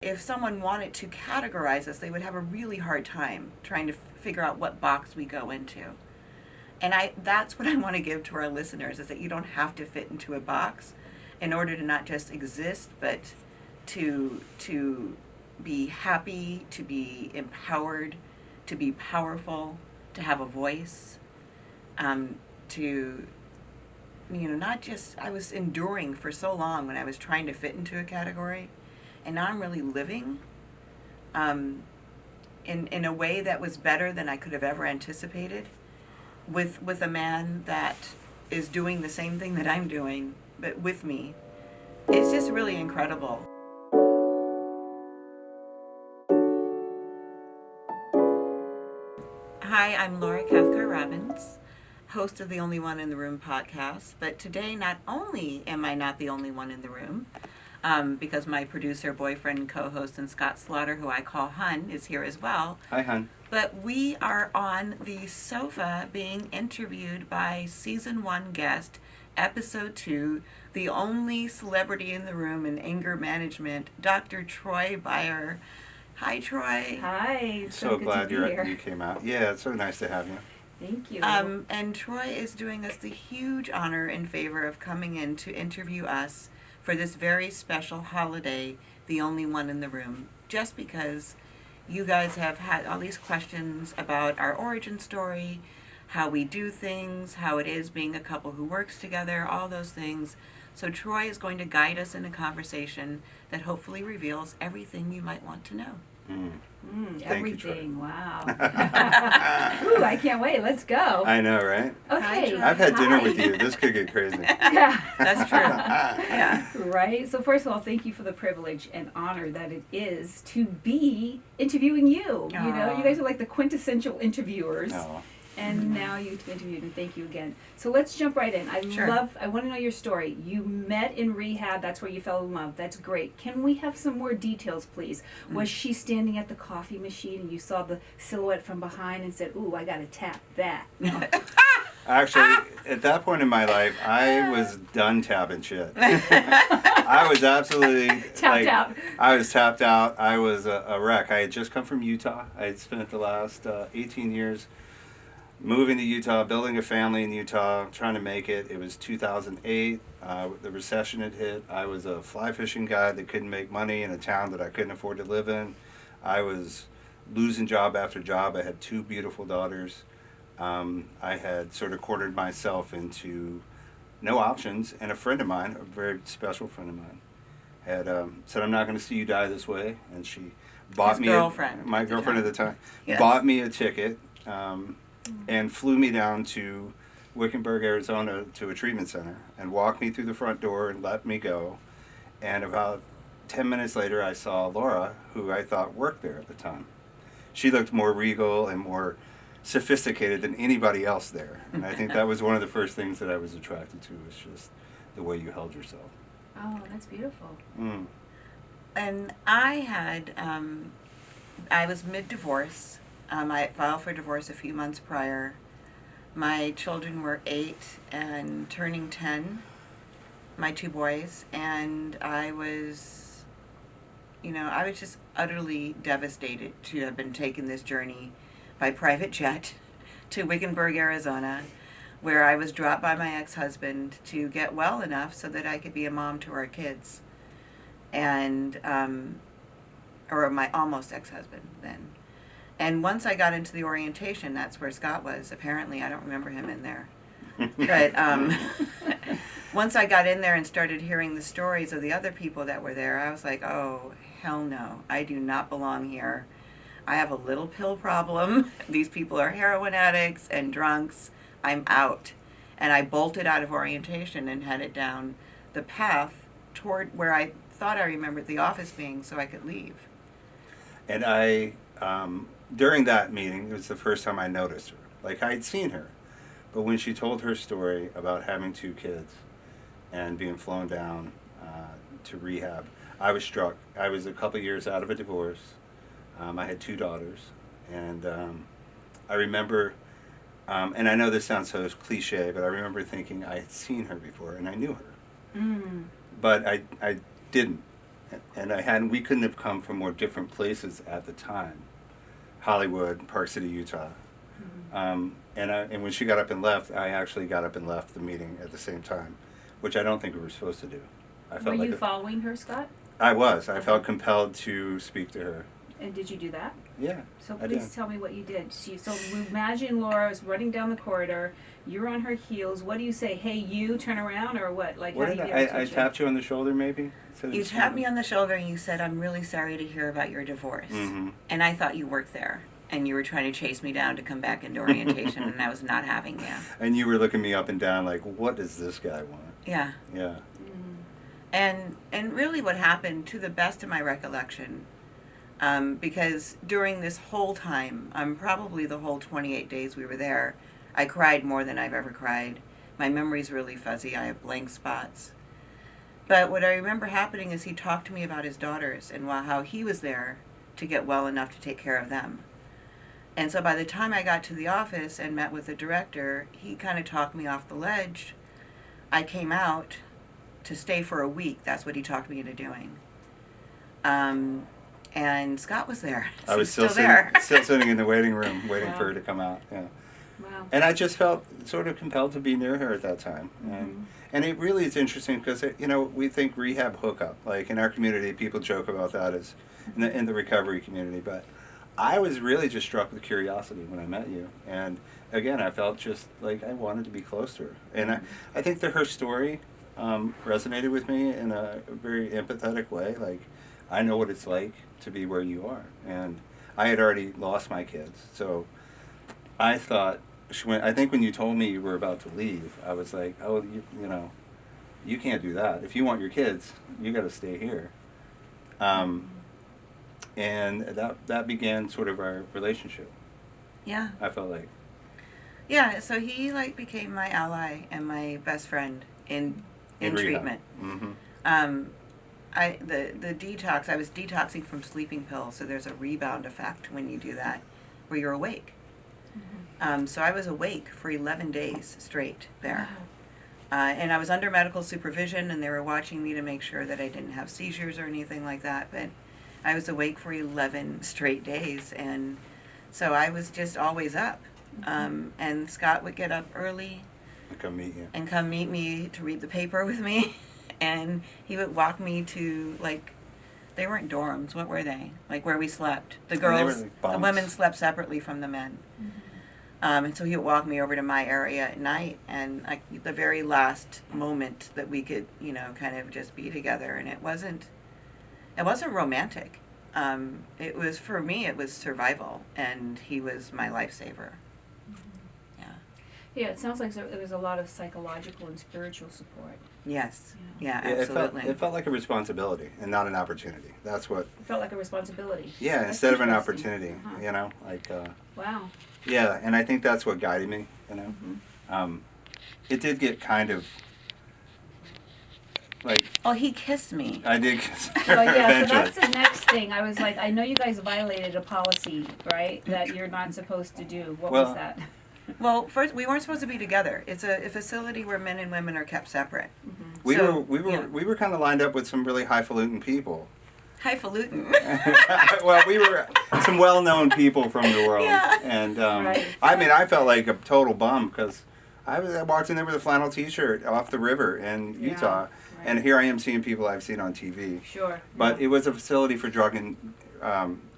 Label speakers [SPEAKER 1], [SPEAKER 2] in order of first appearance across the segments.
[SPEAKER 1] if someone wanted to categorize us, they would have a really hard time trying to figure out what box we go into. And that's what I want to give to our listeners, is that you don't have to fit into a box in order to not just exist, but to be happy, to be empowered, to be powerful, to have a voice, to, not just, I was enduring for so long when I was trying to fit into a category, and now I'm really living in a way that was better than I could have ever anticipated, with a man that is doing the same thing that I'm doing, but with me. It's just really incredible. Hi, I'm Laura Cathcart Robbins, host of the Only One in the Room podcast. But today, not only am I not the only one in the room, because my producer, boyfriend, co-host, and Scott Slaughter, who I call Hun, is here as well.
[SPEAKER 2] Hi, Hun.
[SPEAKER 1] But we are on the sofa being interviewed by season 1 guest, episode 2, the only celebrity in the room in anger management, Dr. Troy Byer. Hi, Troy.
[SPEAKER 3] Hi.
[SPEAKER 2] So glad you came out. Yeah, it's so nice to have you.
[SPEAKER 3] Thank you.
[SPEAKER 1] And Troy is doing us the huge honor and favor of coming in to interview us for this very special holiday, the only one in the room, just because you guys have had all these questions about our origin story, how we do things, how it is being a couple who works together, all those things. So Troy is going to guide us in a conversation that hopefully reveals everything you might want to know.
[SPEAKER 3] Everything. Wow. Ooh, I can't wait. Let's go.
[SPEAKER 2] I know, right?
[SPEAKER 3] Okay.
[SPEAKER 2] I've had dinner with you. This could get crazy.
[SPEAKER 3] Yeah.
[SPEAKER 1] That's true. Yeah.
[SPEAKER 3] Right. So first of all, thank you for the privilege and honor that it is to be interviewing you.
[SPEAKER 1] Aww.
[SPEAKER 3] You know, you guys are like the quintessential interviewers.
[SPEAKER 2] No.
[SPEAKER 3] And now you've interviewed, and thank you again. So let's jump right in. I want to know your story. You met in rehab, that's where you fell in love. That's great. Can we have some more details, please? Was she standing at the coffee machine and you saw the silhouette from behind and said, ooh, I got to tap that? No.
[SPEAKER 2] Actually, at that point in my life, I was done tapping shit. I was absolutely
[SPEAKER 3] tapped out.
[SPEAKER 2] I was tapped out. I was a wreck. I had just come from Utah. I had spent the last 18 years moving to Utah, building a family in Utah, trying to make it. It was 2008. The recession had hit. I was a fly fishing guy that couldn't make money in a town that I couldn't afford to live in. I was losing job after job. I had 2 beautiful daughters. I had sort of cornered myself into no options. And a friend of mine, a very special friend of mine, had said, I'm not going to see you die this way. And she bought
[SPEAKER 1] His
[SPEAKER 2] me
[SPEAKER 1] girlfriend.
[SPEAKER 2] my girlfriend at the time,
[SPEAKER 1] Yes.
[SPEAKER 2] bought me a ticket. And flew me down to Wickenburg, Arizona, to a treatment center, and walked me through the front door and let me go. And about 10 minutes later, I saw Laura, who I thought worked there at the time. She looked more regal and more sophisticated than anybody else there. And I think that was one of the first things that I was attracted to, was just the way you held yourself.
[SPEAKER 3] Oh, that's beautiful.
[SPEAKER 1] And I was mid-divorce. I filed for divorce a few months prior. My children were 8 and turning 10, my 2 boys, and I was just utterly devastated to have been taking this journey by private jet to Wickenburg, Arizona, where I was dropped by my ex-husband to get well enough so that I could be a mom to our kids. And, or my almost ex-husband then. And once I got into the orientation, that's where Scott was. Apparently, I don't remember him in there. But once I got in there and started hearing the stories of the other people that were there, I was like, oh, hell no. I do not belong here. I have a little pill problem. These people are heroin addicts and drunks. I'm out. And I bolted out of orientation and headed down the path toward where I thought I remembered the office being so I could leave.
[SPEAKER 2] And I... during that meeting, it was the first time I noticed her. Like, I had seen her, but when she told her story about having 2 kids and being flown down to rehab, I was struck. I was a couple years out of a divorce. I had 2 daughters, and I remember, and I know this sounds so cliche, but I remember thinking I had seen her before and I knew her. But I didn't. and we couldn't have come from more different places at the time. Hollywood, Park City, Utah. And when she got up and left, I actually got up and left the meeting at the same time, which I don't think we were supposed to do. I
[SPEAKER 3] Were
[SPEAKER 2] felt
[SPEAKER 3] you
[SPEAKER 2] like
[SPEAKER 3] following her, Scott?
[SPEAKER 2] I was. I felt compelled to speak to her.
[SPEAKER 3] And did you do that?
[SPEAKER 2] Yeah.
[SPEAKER 3] So
[SPEAKER 2] I
[SPEAKER 3] please
[SPEAKER 2] did.
[SPEAKER 3] tell me what you did. So imagine Laura is running down the corridor. You're on her heels. What do you say? Hey, you turn around, or what? Like,
[SPEAKER 2] What
[SPEAKER 3] how
[SPEAKER 2] did
[SPEAKER 3] do you
[SPEAKER 2] I
[SPEAKER 3] get
[SPEAKER 2] I
[SPEAKER 3] attention?
[SPEAKER 2] tapped you on the shoulder, maybe? Said
[SPEAKER 1] You
[SPEAKER 2] it's
[SPEAKER 1] tapped
[SPEAKER 2] fine.
[SPEAKER 1] me on the shoulder and you said, "I'm really sorry to hear about your divorce." And I thought you worked there. And you were trying to chase me down to come back into orientation, and I was not having you.
[SPEAKER 2] And you were looking me up and down like, what does this guy want?
[SPEAKER 1] Yeah.
[SPEAKER 2] Yeah.
[SPEAKER 1] And really what happened, to the best of my recollection, because during this whole time, probably the whole 28 days we were there, I cried more than I've ever cried. My memory's really fuzzy. I have blank spots. But what I remember happening is he talked to me about his daughters and how he was there to get well enough to take care of them. And so by the time I got to the office and met with the director, he kind of talked me off the ledge. I came out to stay for a week. That's what he talked me into doing. And Scott was there.
[SPEAKER 2] I was
[SPEAKER 1] He's
[SPEAKER 2] still
[SPEAKER 1] there.
[SPEAKER 2] still sitting in the waiting room, waiting
[SPEAKER 3] Wow.
[SPEAKER 2] for her to come out. Yeah.
[SPEAKER 3] Wow.
[SPEAKER 2] And I just felt sort of compelled to be near her at that time. And it really is interesting because, we think rehab hookup. Like in our community, people joke about that as in the recovery community. But I was really just struck with curiosity when I met you. And again, I felt just like I wanted to be close to her. And I think that her story resonated with me in a very empathetic way. Like, I know what it's like to be where you are. And I had already lost my kids. So I thought, I think when you told me you were about to leave, I was like, oh, you can't do that. If you want your kids, you got to stay here. And that began sort of our relationship.
[SPEAKER 1] Yeah.
[SPEAKER 2] I felt like.
[SPEAKER 1] Yeah, so he became my ally and my best friend in
[SPEAKER 2] rehab.
[SPEAKER 1] treatment.
[SPEAKER 2] Mm-hmm.
[SPEAKER 1] The detox, I was detoxing from sleeping pills, so there's a rebound effect when you do that, where you're awake. So I was awake for 11 days straight there. And I was under medical supervision, and they were watching me to make sure that I didn't have seizures or anything like that, but I was awake for 11 straight days, and so I was just always up. And Scott would get up early
[SPEAKER 2] Come meet you.
[SPEAKER 1] and come meet me to read the paper with me, and he would walk me to, they weren't dorms, what were they? Like where we slept. The
[SPEAKER 2] They were
[SPEAKER 1] girls,
[SPEAKER 2] like
[SPEAKER 1] the
[SPEAKER 2] bunks.
[SPEAKER 1] women slept separately from the men. And so he would walk me over to my area at night, and the very last moment that we could, kind of just be together, and it wasn't romantic. It was, for me, it was survival, and he was my lifesaver.
[SPEAKER 3] Yeah, it sounds like there was a lot of psychological and spiritual support.
[SPEAKER 1] Yes. Yeah,
[SPEAKER 2] Yeah,
[SPEAKER 1] absolutely.
[SPEAKER 2] it felt like a responsibility and not an opportunity. That's what.
[SPEAKER 3] It felt like a responsibility.
[SPEAKER 2] Yeah,
[SPEAKER 3] That's
[SPEAKER 2] instead of an
[SPEAKER 3] interesting.
[SPEAKER 2] opportunity,
[SPEAKER 3] Wow.
[SPEAKER 2] Yeah, and I think that's what guided me. It did get kind of like
[SPEAKER 1] Oh, he kissed me.
[SPEAKER 2] I did kiss her
[SPEAKER 3] Well, yeah, so
[SPEAKER 2] eventually.
[SPEAKER 3] that's the next thing. I was like, I know you guys violated a policy, right? That you're not supposed to do. What was
[SPEAKER 2] Well,
[SPEAKER 3] that?
[SPEAKER 1] Well, first, we weren't supposed to be together. It's a facility where men and women are kept separate.
[SPEAKER 2] we
[SPEAKER 1] so,
[SPEAKER 2] were kind of lined up with some really highfalutin people.
[SPEAKER 1] Highfalutin.
[SPEAKER 2] Well, we were some well-known people from the world,
[SPEAKER 1] Yeah.
[SPEAKER 2] and
[SPEAKER 3] Right.
[SPEAKER 2] I felt like a total bum because I walked in there with a flannel T-shirt off the river in
[SPEAKER 3] Yeah,
[SPEAKER 2] Utah,
[SPEAKER 3] right.
[SPEAKER 2] and here I am seeing people I've seen on TV.
[SPEAKER 3] Sure.
[SPEAKER 2] But
[SPEAKER 3] yeah.
[SPEAKER 2] it was a facility for drug and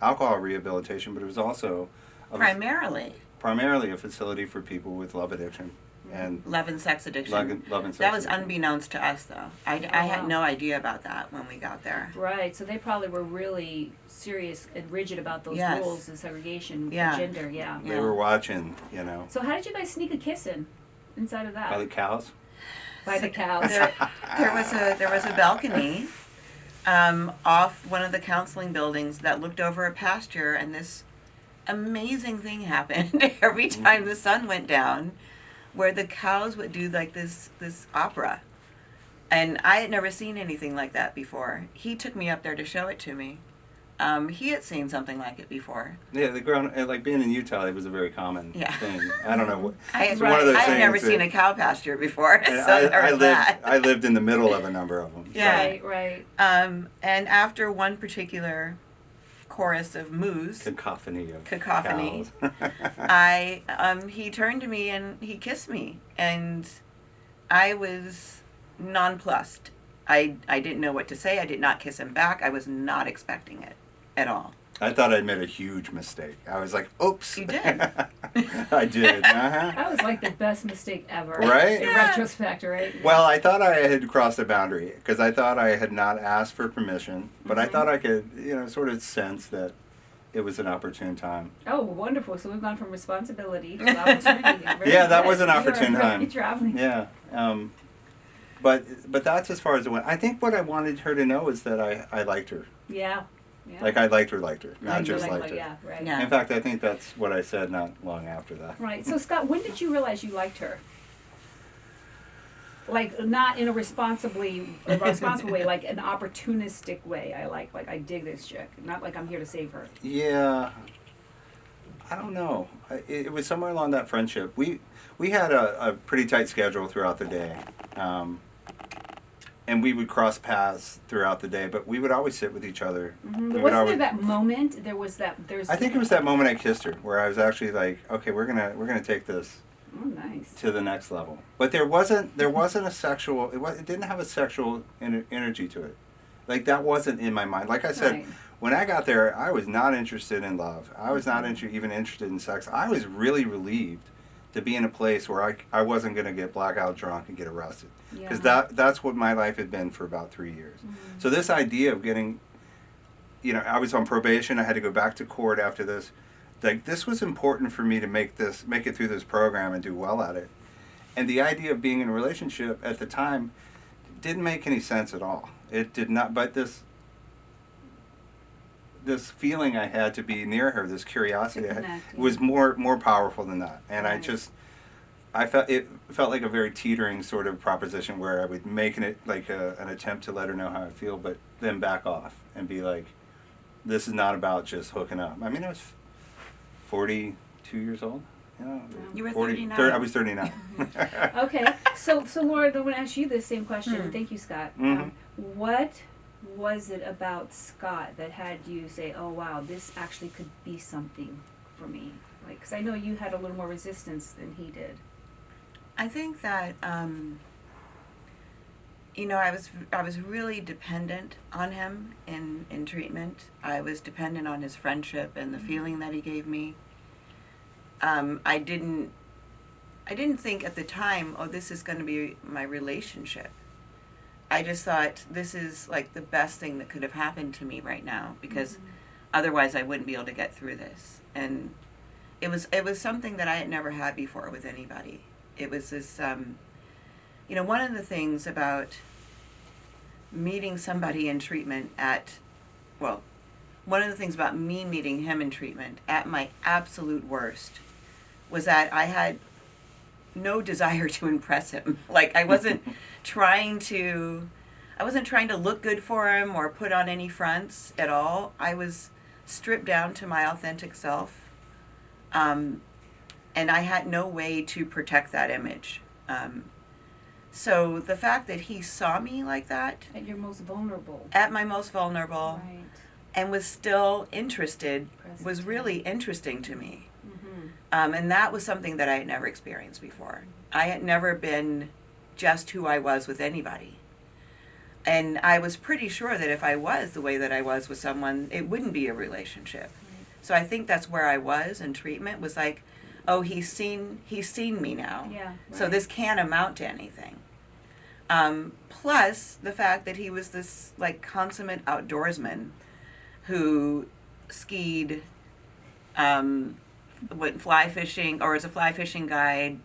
[SPEAKER 2] alcohol rehabilitation, but it was also primarily a facility for people with love addiction and
[SPEAKER 1] Love and sex addiction.
[SPEAKER 2] love and sex
[SPEAKER 1] That was
[SPEAKER 2] addiction.
[SPEAKER 1] unbeknownst to us, though. I
[SPEAKER 3] wow.
[SPEAKER 1] had no idea about that when we got there.
[SPEAKER 3] Right, so they probably were really serious and rigid about those
[SPEAKER 1] Yes.
[SPEAKER 3] rules and segregation,
[SPEAKER 1] Yeah.
[SPEAKER 3] gender, yeah.
[SPEAKER 2] They were watching,
[SPEAKER 3] So how did you guys sneak a kiss inside of that?
[SPEAKER 2] by the cows.
[SPEAKER 3] By the cows.
[SPEAKER 1] There was a balcony off one of the counseling buildings that looked over a pasture, and this amazing thing happened every time the sun went down, where the cows would do this opera. And I had never seen anything like that before. He took me up there to show it to me. he had seen something like it before.
[SPEAKER 2] Yeah, like being in Utah, it was a very common thing. I don't know what.
[SPEAKER 1] I
[SPEAKER 2] It's one of those
[SPEAKER 1] had
[SPEAKER 2] things
[SPEAKER 1] never
[SPEAKER 2] that-
[SPEAKER 1] seen a cow pasture before, so
[SPEAKER 2] and
[SPEAKER 1] there was that.
[SPEAKER 2] I lived in the middle of a number of them.
[SPEAKER 1] Yeah.
[SPEAKER 3] Right.
[SPEAKER 1] And after one particular chorus of moos,
[SPEAKER 2] Cacophony of
[SPEAKER 1] Cacophony.
[SPEAKER 2] cows.
[SPEAKER 1] he turned to me and he kissed me, and I was nonplussed. I didn't know what to say. I did not kiss him back. I was not expecting it at all.
[SPEAKER 2] I thought I'd made a huge mistake. I was like, oops.
[SPEAKER 1] You did.
[SPEAKER 2] I did. Uh-huh.
[SPEAKER 3] That was like the best mistake ever.
[SPEAKER 2] Right?
[SPEAKER 3] In
[SPEAKER 1] Yeah.
[SPEAKER 3] retrospect, right?
[SPEAKER 2] Well, I thought I had crossed a boundary because I thought I had not asked for permission, but I thought I could, sort of sense that it was an opportune time.
[SPEAKER 3] Oh, wonderful. So we've gone from responsibility to opportunity. Very
[SPEAKER 2] Yeah, that
[SPEAKER 3] good.
[SPEAKER 2] was an
[SPEAKER 3] You are
[SPEAKER 2] opportune
[SPEAKER 3] really
[SPEAKER 2] time.
[SPEAKER 3] traveling.
[SPEAKER 2] Yeah. But that's as far as it went. I think what I wanted her to know is that I liked her.
[SPEAKER 3] Yeah.
[SPEAKER 2] Like I liked her, not
[SPEAKER 3] Like,
[SPEAKER 2] just liked her.
[SPEAKER 3] yeah, right.
[SPEAKER 1] Yeah.
[SPEAKER 2] In fact, I think that's what I said not long after that.
[SPEAKER 3] Right. So Scott, when did you realize you liked her? Like not in a responsible way, like an opportunistic way. Like I dig this chick, not like I'm here to save her.
[SPEAKER 2] Yeah, I don't know. It was somewhere along that friendship. We had a pretty tight schedule throughout the day, and we would cross paths throughout the day. But we would always sit with each other.
[SPEAKER 3] Mm-hmm.
[SPEAKER 2] We would
[SPEAKER 3] Wasn't
[SPEAKER 2] always,
[SPEAKER 3] there that moment? There's.
[SPEAKER 2] I think it was that moment I kissed her, where I was actually like, okay, we're gonna take this
[SPEAKER 3] Oh, nice.
[SPEAKER 2] to the next level. But there wasn't a sexual. It didn't have a sexual energy to it. Like that wasn't in my mind. Like I said.
[SPEAKER 3] Right.
[SPEAKER 2] When I got there, I was not interested in love. I was not even interested in sex. I was really relieved to be in a place where I wasn't going to get blackout drunk and get arrested. Because that's what my life had been for about 3 years.
[SPEAKER 3] Mm-hmm.
[SPEAKER 2] So this idea of getting, I was on probation. I had to go back to court after this. Like this was important for me to make it through this program and do well at it. And the idea of being in a relationship at the time didn't make any sense at all. It did not. But this feeling I had to be near her, this curiosity I had, was more powerful than that. And
[SPEAKER 3] Right.
[SPEAKER 2] I felt like a very teetering sort of proposition where I would make it like an attempt to let her know how I feel, but then back off and be like, this is not about just hooking up. I mean, I was 42 years old.
[SPEAKER 1] You were
[SPEAKER 2] 39.
[SPEAKER 1] 39.
[SPEAKER 2] I was 39.
[SPEAKER 3] Okay, so Laura, I'm going to ask you the same question. Thank you, Scott.
[SPEAKER 2] Mhm.
[SPEAKER 3] What was it about Scott that had you say, "Oh wow, this actually could be something for me"? Like, because I know you had a little more resistance than he did.
[SPEAKER 1] I think that I was really dependent on him in treatment. I was dependent on his friendship and the feeling that he gave me. I didn't think at the time, oh, this is going to be my relationship. I just thought this is like the best thing that could have happened to me right now, because otherwise I wouldn't be able to get through this. And it was something that I had never had before with anybody. It was this, one of the things about meeting somebody in treatment one of the things about me meeting him in treatment at my absolute worst was that I had no desire to impress him. Like I wasn't trying to look good for him or put on any fronts at all. I was stripped down to my authentic self. And I had no way to protect that image. So the fact that he saw me like that
[SPEAKER 3] At your most vulnerable.
[SPEAKER 1] at my most vulnerable
[SPEAKER 3] Right.
[SPEAKER 1] and was still interested
[SPEAKER 3] Present.
[SPEAKER 1] was really interesting to me.
[SPEAKER 3] Mm-hmm.
[SPEAKER 1] And that was something that I had never experienced before. I had never been just who I was with anybody. And I was pretty sure that if I was the way that I was with someone, it wouldn't be a relationship.
[SPEAKER 3] Right.
[SPEAKER 1] So I think that's where I was in treatment, was like, oh, he's seen me now.
[SPEAKER 3] Yeah.
[SPEAKER 1] So
[SPEAKER 3] right.
[SPEAKER 1] this can't amount to anything. Plus the fact that he was this like consummate outdoorsman who skied, went fly fishing, or as a fly fishing guide,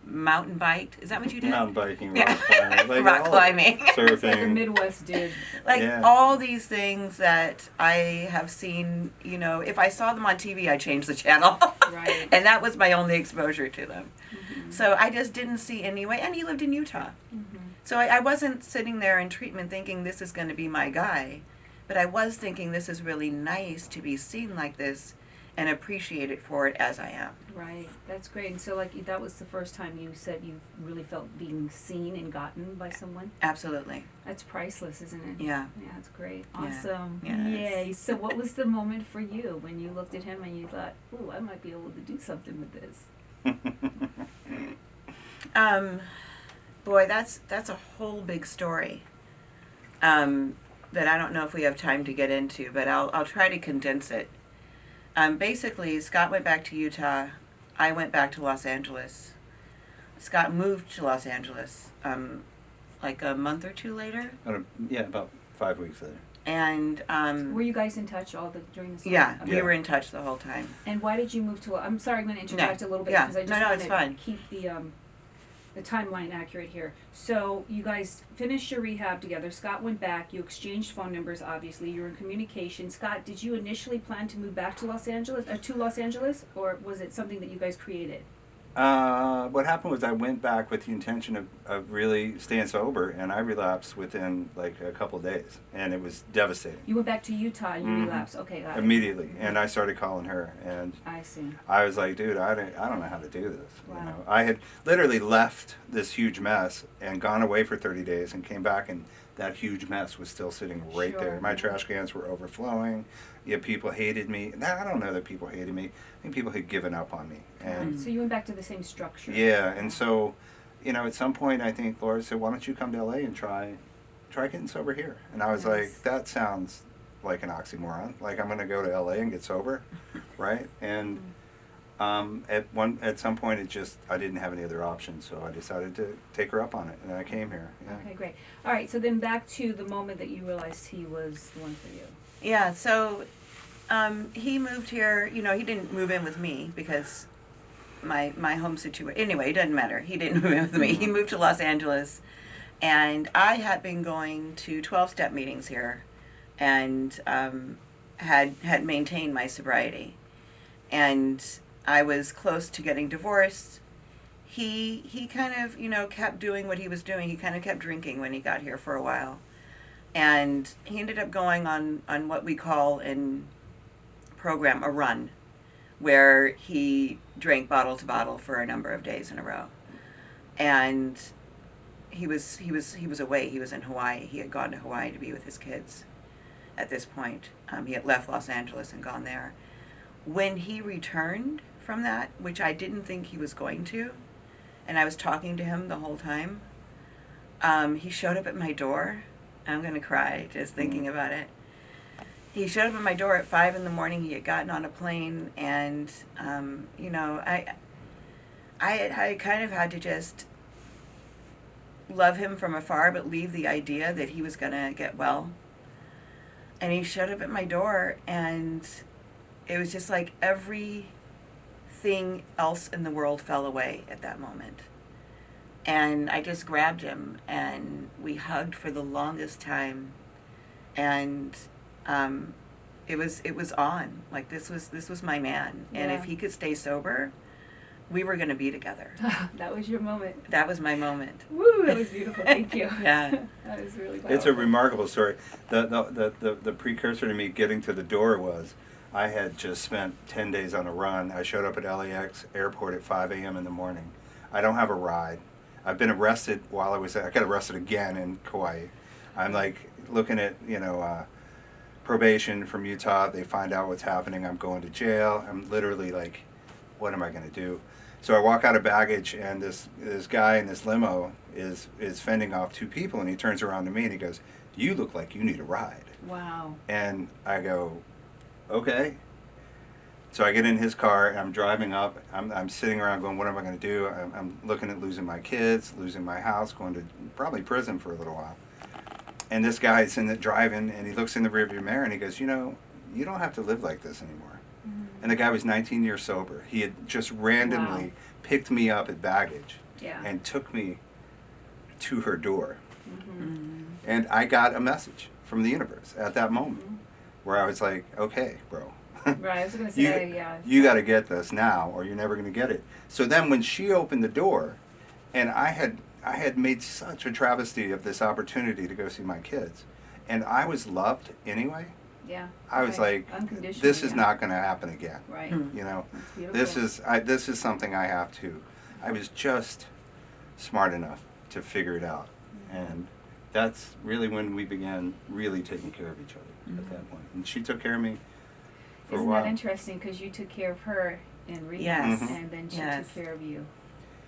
[SPEAKER 1] mountain biked. Is that what you did?
[SPEAKER 2] Mountain biking,
[SPEAKER 1] Yeah.
[SPEAKER 2] rock climbing, like
[SPEAKER 1] Rock
[SPEAKER 2] all
[SPEAKER 1] climbing.
[SPEAKER 3] Like the
[SPEAKER 2] surfing.
[SPEAKER 3] Midwest dude.
[SPEAKER 1] Like
[SPEAKER 2] Yeah.
[SPEAKER 1] all these things that I have seen, if I saw them on TV, I'd change the channel.
[SPEAKER 3] Right.
[SPEAKER 1] And that was my only exposure to them.
[SPEAKER 3] Mm-hmm.
[SPEAKER 1] So I just didn't see any way. And he lived in Utah.
[SPEAKER 3] Mm-hmm.
[SPEAKER 1] So I wasn't sitting there in treatment thinking this is going to be my guy. But I was thinking this is really nice to be seen like this and appreciated for it as I am.
[SPEAKER 3] Right. That's great. And so, like, that was the first time you said you really felt being seen and gotten by someone?
[SPEAKER 1] Absolutely.
[SPEAKER 3] That's priceless, isn't it?
[SPEAKER 1] Yeah.
[SPEAKER 3] Yeah, that's great.
[SPEAKER 1] Yeah.
[SPEAKER 3] Awesome.
[SPEAKER 1] Yes.
[SPEAKER 3] Yay. So what was the moment for you when you looked at him and you thought, ooh, I might be able to do something with this?
[SPEAKER 1] Boy, that's a whole big story that I don't know if we have time to get into, but I'll try to condense it. Basically, Scott went back to Utah. I went back to Los Angeles. Scott moved to Los Angeles like a month or two later.
[SPEAKER 2] Yeah, about 5 weeks later.
[SPEAKER 1] And
[SPEAKER 3] Were you guys in touch during the summer?
[SPEAKER 1] yeah,
[SPEAKER 3] Okay.
[SPEAKER 1] we were in touch the whole time.
[SPEAKER 3] And why did you move to? I'm sorry, I'm going to interject a little bit
[SPEAKER 1] Yeah.
[SPEAKER 3] because I just
[SPEAKER 1] No,
[SPEAKER 3] want
[SPEAKER 1] it's
[SPEAKER 3] to
[SPEAKER 1] fine.
[SPEAKER 3] keep the timeline accurate here. So you guys finished your rehab together. Scott went back. You exchanged phone numbers. Obviously, you were in communication. Scott, did you initially plan to move back to Los Angeles, or was it something that you guys created?
[SPEAKER 2] What happened was I went back with the intention of really staying sober, and I relapsed within like a couple of days, and it was devastating.
[SPEAKER 3] You went back to Utah and you
[SPEAKER 2] Mhm.
[SPEAKER 3] relapsed. Okay, got it.
[SPEAKER 2] Immediately, and I started calling her, and
[SPEAKER 3] I see.
[SPEAKER 2] I was like, dude, I don't know how to do this.
[SPEAKER 3] Wow.
[SPEAKER 2] You know, I had literally left this huge mess and gone away for 30 days and came back, and that huge mess was still sitting right
[SPEAKER 3] Sure.
[SPEAKER 2] there. My trash cans were overflowing. Yeah, people hated me. Now, I don't know that people hated me. I think people had given up on me. And
[SPEAKER 3] So you went back to the same structure.
[SPEAKER 2] yeah, and so, you know, at some point, I think Laura said, "Why don't you come to LA and try getting sober here?" And I was
[SPEAKER 3] Nice.
[SPEAKER 2] like, "That sounds like an oxymoron. Like I'm going to go to LA and get sober, right?" And at some point, I didn't have any other options, so I decided to take her up on it, and I came here. Yeah.
[SPEAKER 3] Okay, great. All right, so then back to the moment that you realized he was the one for you.
[SPEAKER 1] Yeah, so he moved here. You know, he didn't move in with me because my home situation. Anyway, it doesn't matter. He didn't move in with me. He moved to Los Angeles, and I had been going to 12-step meetings here, and had maintained my sobriety, and I was close to getting divorced. He kind of, you know, kept doing what he was doing. He kind of kept drinking when he got here for a while. And he ended up going on what we call in program a run, where he drank bottle to bottle for a number of days in a row. And he was away. He was in Hawaii. He had gone to Hawaii to be with his kids at this point. He had left Los Angeles and gone there. When he returned from that, which I didn't think he was going to, and I was talking to him the whole time, he showed up at my door. I'm going to cry just thinking about it. He showed up at my door at 5 a.m. He had gotten on a plane, and, you know, I kind of had to just love him from afar, but leave the idea that he was going to get well. And he showed up at my door, and it was just like everything else in the world fell away at that moment. And I just grabbed him, and we hugged for the longest time, and it was on. Like this was my man, and
[SPEAKER 3] Yeah.
[SPEAKER 1] if he could stay sober, we were going to be together.
[SPEAKER 3] That was your moment.
[SPEAKER 1] That was my moment.
[SPEAKER 3] Woo, that was beautiful. Thank you.
[SPEAKER 1] Yeah.
[SPEAKER 3] That was really powerful.
[SPEAKER 2] It's a remarkable story. The precursor to me getting to the door was I had just spent 10 days on a run. I showed up at LAX airport at 5 a.m. in the morning. I don't have a ride. I've been arrested while I got arrested again in Kauai. I'm like looking at, you know, probation from Utah. They find out what's happening. I'm going to jail. I'm literally like, what am I going to do? So I walk out of baggage, and this guy in this limo is fending off two people, and he turns around to me and he goes, "You look like you need a ride."
[SPEAKER 3] Wow.
[SPEAKER 2] And I go, okay. So I get in his car, and I'm driving up. I'm sitting around going, what am I going to do? I'm looking at losing my kids, losing my house, going to probably prison for a little while. And this guy's driving, and he looks in the rearview mirror, and he goes, you know, you don't have to live like this anymore.
[SPEAKER 3] Mm-hmm.
[SPEAKER 2] And the guy was 19 years sober. He had just randomly
[SPEAKER 3] Wow.
[SPEAKER 2] picked me up at baggage
[SPEAKER 3] Yeah.
[SPEAKER 2] and took me to her door.
[SPEAKER 3] Mm-hmm.
[SPEAKER 2] And I got a message from the universe at that moment
[SPEAKER 3] Mm-hmm.
[SPEAKER 2] where I was like, okay, bro.
[SPEAKER 3] Right, I was going to say, yeah.
[SPEAKER 2] You got to get this now, or you're never going to get it. So then, when she opened the door, and I had made such a travesty of this opportunity to go see my kids, and I was loved anyway.
[SPEAKER 3] Yeah.
[SPEAKER 2] I was
[SPEAKER 3] Right.
[SPEAKER 2] like,
[SPEAKER 3] Unconditionally,
[SPEAKER 2] this is
[SPEAKER 3] yeah.
[SPEAKER 2] not going to happen again.
[SPEAKER 3] Right.
[SPEAKER 2] You know,
[SPEAKER 3] That's beautiful.
[SPEAKER 2] this is something I have to. I was just smart enough to figure it out, and that's really when we began really taking care of each other at that point. And she took care of me for a
[SPEAKER 3] Isn't
[SPEAKER 2] while,
[SPEAKER 3] that interesting? Because you took care of her in rehab,
[SPEAKER 1] Yes.
[SPEAKER 2] Mhm.
[SPEAKER 3] and then she
[SPEAKER 1] Yes.
[SPEAKER 3] took care of you.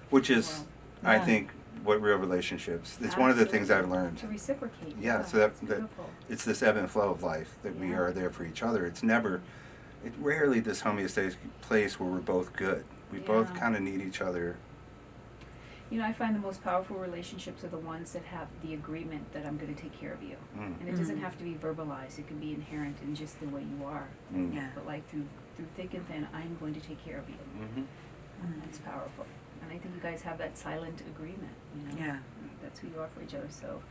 [SPEAKER 2] which is,
[SPEAKER 1] Wow.
[SPEAKER 2] I
[SPEAKER 1] Yeah.
[SPEAKER 2] think, what real relationships. It's one of the things I've learned.
[SPEAKER 3] To reciprocate.
[SPEAKER 2] Yeah, so
[SPEAKER 3] that's
[SPEAKER 2] that
[SPEAKER 3] beautiful.
[SPEAKER 2] it's this ebb and flow of life that we
[SPEAKER 3] Yeah.
[SPEAKER 2] are there for each other. It's rarely this homeostatic place where we're both good. We both
[SPEAKER 3] Yeah.
[SPEAKER 2] kind of need each other.
[SPEAKER 3] You know, I find the most powerful relationships are the ones that have the agreement that I'm going to take care of you.
[SPEAKER 2] Mm.
[SPEAKER 3] And it doesn't
[SPEAKER 1] Mhm.
[SPEAKER 3] have to be verbalized. It can be inherent in just the way you are.
[SPEAKER 2] Mm.
[SPEAKER 1] Yeah.
[SPEAKER 3] But like through thick and thin, I'm going to take care of you.
[SPEAKER 2] Mhm.
[SPEAKER 3] And that's powerful. And I think you guys have that silent agreement. You know?
[SPEAKER 1] Yeah.
[SPEAKER 3] That's who you are for each other. So,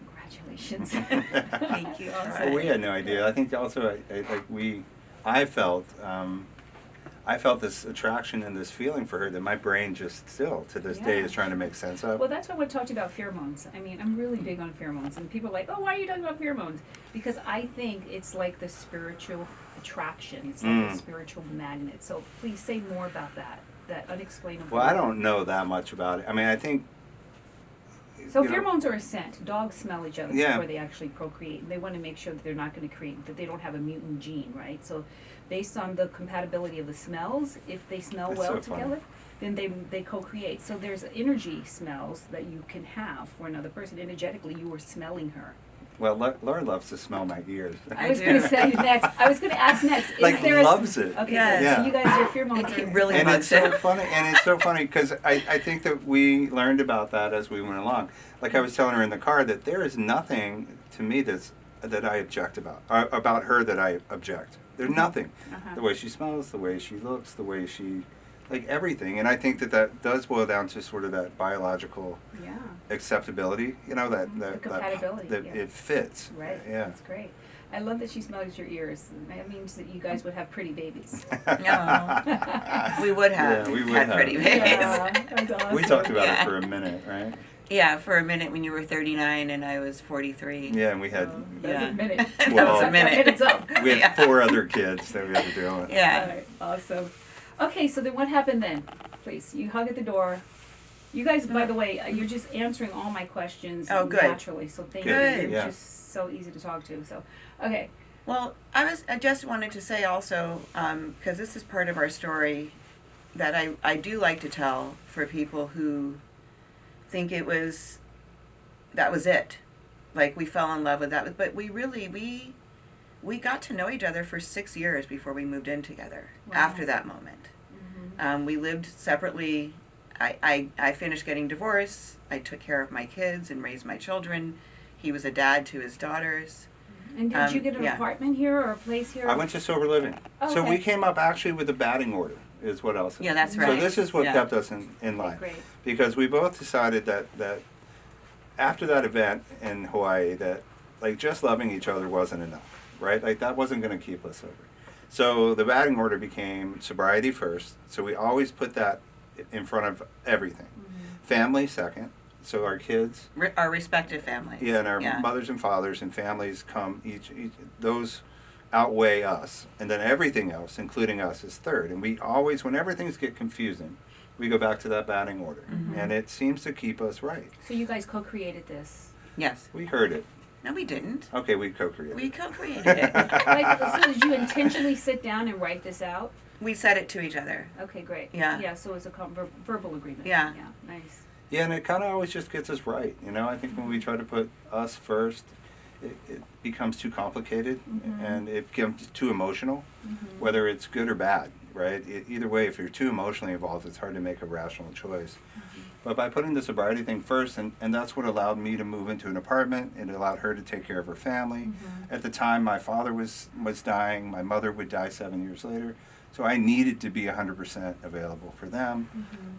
[SPEAKER 3] congratulations.
[SPEAKER 1] Thank you.
[SPEAKER 3] Awesome.
[SPEAKER 2] Well, we had no idea. I think also, I felt this attraction and this feeling for her that my brain just still to this day
[SPEAKER 3] Yeah.
[SPEAKER 2] is trying to make sense of.
[SPEAKER 3] Well, that's why we talked about pheromones. I mean, I'm really big on pheromones, and people are like, "Oh, why are you talking about pheromones?" Because I think it's like the spiritual attraction. It's like a spiritual magnet. So please say more about that unexplainable.
[SPEAKER 2] Well, I don't know that much about it. I mean, I think.
[SPEAKER 3] So
[SPEAKER 2] you know,
[SPEAKER 3] pheromones are a scent. Dogs smell each other
[SPEAKER 2] Yeah.
[SPEAKER 3] before they actually procreate, and they want to make sure that they're not going to create, that they don't have a mutant gene, right? So, based on the compatibility of the smells, if they smell
[SPEAKER 2] That's
[SPEAKER 3] well
[SPEAKER 2] so funny.
[SPEAKER 3] together, then they co-create. So there's energy smells that you can have for another person. Energetically, you are smelling her.
[SPEAKER 2] Well, Laura loves to smell my ears.
[SPEAKER 3] I
[SPEAKER 1] I
[SPEAKER 3] was
[SPEAKER 1] do.
[SPEAKER 3] going to say next. I was going to ask next. Is
[SPEAKER 2] Like,
[SPEAKER 3] there
[SPEAKER 2] loves
[SPEAKER 3] a,
[SPEAKER 2] it.
[SPEAKER 3] Okay,
[SPEAKER 1] Yes.
[SPEAKER 3] good.
[SPEAKER 2] Yeah.
[SPEAKER 3] So you guys, your pheromones
[SPEAKER 1] He
[SPEAKER 3] are
[SPEAKER 1] really
[SPEAKER 2] And
[SPEAKER 1] loves
[SPEAKER 2] it's so
[SPEAKER 1] it.
[SPEAKER 2] funny, and it's so funny because I think that we learned about that as we went along. Like I was telling her in the car that there is nothing to me that I object about her that I object. There's nothing.
[SPEAKER 3] Uh-huh.
[SPEAKER 2] The way she smells, the way she looks, the way she, like everything. And I think that does boil down to sort of that biological
[SPEAKER 3] Yeah.
[SPEAKER 2] acceptability. You know that
[SPEAKER 3] The compatibility,
[SPEAKER 2] that
[SPEAKER 3] yeah.
[SPEAKER 2] it fits.
[SPEAKER 3] Right.
[SPEAKER 2] Yeah.
[SPEAKER 3] That's great. I love that she smells your ears. That means that you guys would have pretty babies.
[SPEAKER 1] No. We would have
[SPEAKER 2] Yeah, we would
[SPEAKER 1] had
[SPEAKER 2] have.
[SPEAKER 1] pretty babies.
[SPEAKER 3] Yeah, that's awesome.
[SPEAKER 2] We talked about
[SPEAKER 1] Yeah.
[SPEAKER 2] it for a minute, right?
[SPEAKER 1] Yeah, for a minute when you were 39 and I was 43.
[SPEAKER 2] Yeah, and we had
[SPEAKER 3] That was
[SPEAKER 1] Yeah.
[SPEAKER 3] a minute.
[SPEAKER 1] That
[SPEAKER 2] Well,
[SPEAKER 1] was a
[SPEAKER 3] That
[SPEAKER 1] minute.
[SPEAKER 3] minute's up.
[SPEAKER 2] we had
[SPEAKER 1] Yeah.
[SPEAKER 2] 4 other kids that we had to deal with.
[SPEAKER 1] Yeah.
[SPEAKER 3] All right, awesome. Okay, so then what happened then? Please, you hug at the door. You guys, by the way, you're just answering all my questions
[SPEAKER 1] Oh, good.
[SPEAKER 3] naturally. So thank
[SPEAKER 2] Good,
[SPEAKER 3] you. You're
[SPEAKER 2] yeah.
[SPEAKER 3] just so easy to talk to. So, okay.
[SPEAKER 1] Well, I just wanted to say also, because this is part of our story that I do like to tell for people who think that was it. Like we fell in love with that, but we got to know each other for 6 years before we moved in together.
[SPEAKER 3] Wow.
[SPEAKER 1] After that moment, we lived separately. I finished getting divorced. I took care of my kids and raised my children. He was a dad to his daughters.
[SPEAKER 3] And did you get an
[SPEAKER 1] yeah.
[SPEAKER 3] apartment here or a place here?
[SPEAKER 2] I went to sober living.
[SPEAKER 3] Oh,
[SPEAKER 2] So we
[SPEAKER 3] okay.
[SPEAKER 2] came up actually with a batting order, is what else.
[SPEAKER 1] Yeah, that's
[SPEAKER 2] So
[SPEAKER 1] right.
[SPEAKER 2] this is what
[SPEAKER 1] Yeah.
[SPEAKER 2] kept us in line.
[SPEAKER 3] Great.
[SPEAKER 2] Because we both decided that after that event in Hawaii, that like just loving each other wasn't enough, right? Like that wasn't going to keep us sober. So the batting order became sobriety first. So we always put that in front of everything. Family second. So our kids,
[SPEAKER 1] Our respective families.
[SPEAKER 2] yeah, and our mothers and fathers and families come each those outweigh us, and then everything else, including us, is third. And we always, whenever things get confusing, we go back to that batting order, and it seems to keep us right.
[SPEAKER 3] So you guys co-created this.
[SPEAKER 1] Yes.
[SPEAKER 2] We heard it.
[SPEAKER 1] No, we didn't.
[SPEAKER 2] Okay, we co-created.
[SPEAKER 1] We co-created it.
[SPEAKER 3] Like, so did you intentionally sit down and write this out?
[SPEAKER 1] We said it to each other.
[SPEAKER 3] Okay, great.
[SPEAKER 1] Yeah.
[SPEAKER 3] Yeah, so it's a verbal agreement.
[SPEAKER 1] Yeah.
[SPEAKER 3] Yeah, nice.
[SPEAKER 2] Yeah, and it kind of always just gets us right. You know, I think when we try to put us first, it becomes too complicated, and it becomes too emotional, whether it's good or bad, right? Either way, if you're too emotionally involved, it's hard to make a rational choice. But by putting the sobriety thing first, and that's what allowed me to move into an apartment, it allowed her to take care of her family. At the time, my father was dying, my mother would die 7 years later, so I needed to be 100% available for them.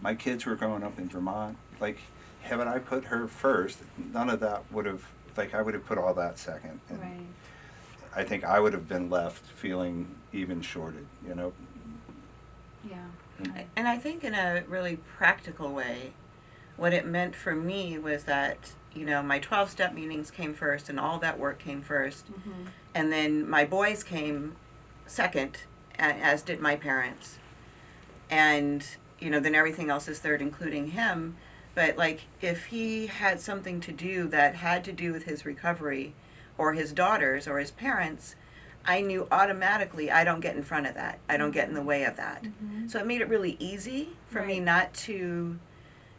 [SPEAKER 2] My kids were growing up in Vermont. Like, had I put her first, none of that would have, like, I would have put all that second. And
[SPEAKER 3] Right.
[SPEAKER 2] I think I would have been left feeling even shorted, you know?
[SPEAKER 3] Yeah.
[SPEAKER 1] And I think in a really practical way, what it meant for me was that my 12-step meetings came first and all that work came first.
[SPEAKER 3] Mm-hmm.
[SPEAKER 1] And then my boys came second, as did my parents. And, then everything else is third, including him. But, like, if he had something to do that had to do with his recovery or his daughters or his parents, I knew automatically I don't get in front of that. I don't get in the way of that.
[SPEAKER 3] Mm-hmm.
[SPEAKER 1] So it made it really easy for me
[SPEAKER 3] Right.
[SPEAKER 1] not to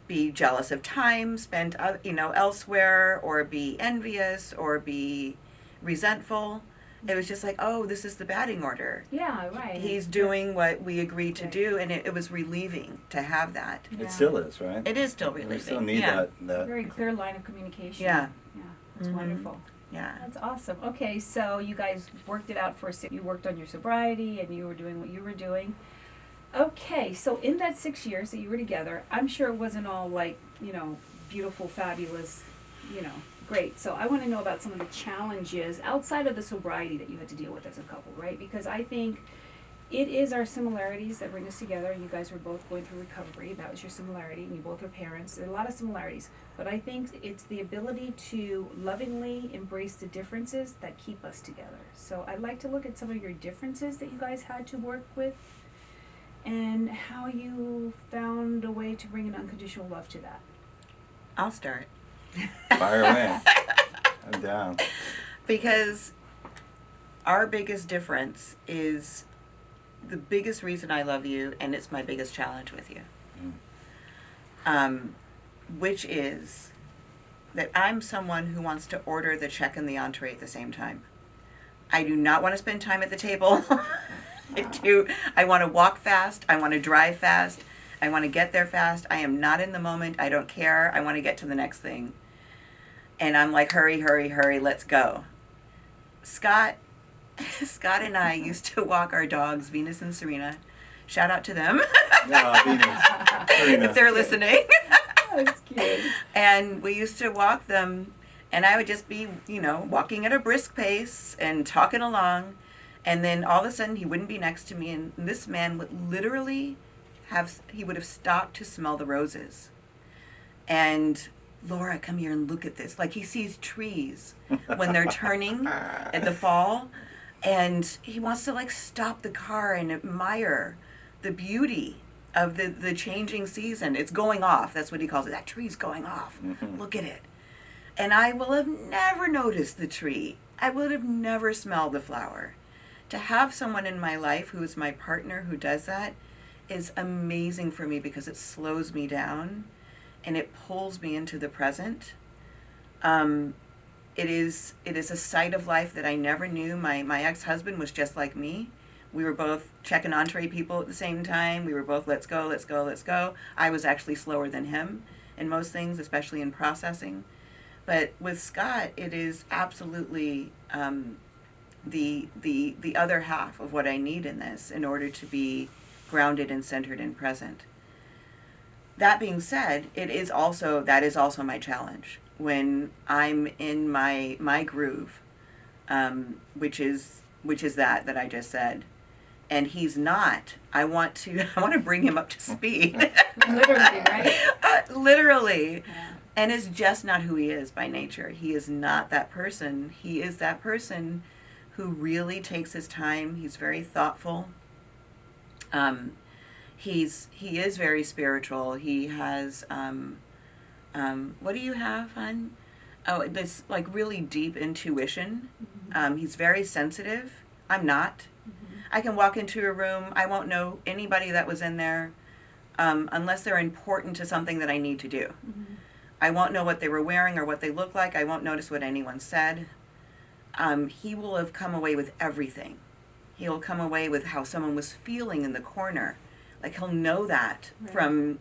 [SPEAKER 1] be jealous of time spent, elsewhere, or be envious or be resentful. It was just like, oh, this is the batting order.
[SPEAKER 3] Yeah, right.
[SPEAKER 1] He's doing what we agreed to
[SPEAKER 3] Right.
[SPEAKER 1] do, and it was relieving to have that.
[SPEAKER 3] Yeah.
[SPEAKER 2] It still is, right?
[SPEAKER 1] It is still relieving.
[SPEAKER 2] We still need
[SPEAKER 1] yeah.
[SPEAKER 2] that.
[SPEAKER 3] Very clear line of communication.
[SPEAKER 1] Yeah.
[SPEAKER 3] Yeah, that's
[SPEAKER 1] Mhm.
[SPEAKER 3] wonderful.
[SPEAKER 1] Yeah.
[SPEAKER 3] That's awesome. Okay, so you guys worked it out you worked on your sobriety and you were doing what you were doing. Okay, so in that 6 years that you were together, I'm sure it wasn't all like, beautiful, fabulous, great. So I want to know about some of the challenges outside of the sobriety that you had to deal with as a couple, right? Because I think it is our similarities that bring us together. You guys were both going through recovery. That was your similarity, and you both are parents. There are a lot of similarities. But I think it's the ability to lovingly embrace the differences that keep us together. So I'd like to look at some of your differences that you guys had to work with and how you found a way to bring an unconditional love to that.
[SPEAKER 1] I'll start.
[SPEAKER 2] Fire away. I'm down.
[SPEAKER 1] Because our biggest difference is the biggest reason I love you, and it's my biggest challenge with you. Which is that I'm someone who wants to order the check and the entree at the same time. I do not want to spend time at the table. I want to walk fast. I want to drive fast. I want to get there fast. I am not in the moment. I don't care. I want to get to the next thing. And I'm like, hurry, hurry, hurry, let's go. Scott and I used to walk our dogs, Venus and Serena. Shout out to them.
[SPEAKER 2] Venus. Serena.
[SPEAKER 1] If they're listening.
[SPEAKER 3] That's cute.
[SPEAKER 1] And we used to walk them, and I would just be, walking at a brisk pace and talking along. And then all of a sudden he wouldn't be next to me, and this man would literally he would have stopped to smell the roses. And Laura, come here and look at this. Like, he sees trees when they're turning in the fall, and he wants to, like, stop the car and admire the beauty of the changing season. It's going off. That's what he calls it. That tree's going off.
[SPEAKER 2] Mm-hmm.
[SPEAKER 1] Look at it. And I will have never noticed the tree. I would have never smelled the flower. To have someone in my life who is my partner who does that is amazing for me, because it slows me down and it pulls me into the present. It is a side of life that I never knew. My ex-husband was just like me. We were both check and entree people at the same time. We were both let's go, let's go, let's go. I was actually slower than him in most things, especially in processing. But with Scott, it is absolutely the other half of what I need in this in order to be grounded and centered and present. That being said, that is also my challenge when I'm in my groove, which is that I just said, and he's not. I want to bring him up to speed.
[SPEAKER 3] Literally, right?
[SPEAKER 1] Literally.
[SPEAKER 3] Yeah.
[SPEAKER 1] And it's just not who he is by nature. He is not that person. He is that person who really takes his time. He's very thoughtful. He is very spiritual. He has what do you have, hon? Oh, this like really deep intuition.
[SPEAKER 3] Mm-hmm.
[SPEAKER 1] He's very sensitive. I'm not.
[SPEAKER 3] Mm-hmm.
[SPEAKER 1] I can walk into a room. I won't know anybody that was in there unless they're important to something that I need to do.
[SPEAKER 3] Mm-hmm.
[SPEAKER 1] I won't know what they were wearing or what they look like. I won't notice what anyone said. He will have come away with everything. He'll come away with how someone was feeling in the corner. Like, he'll know that from,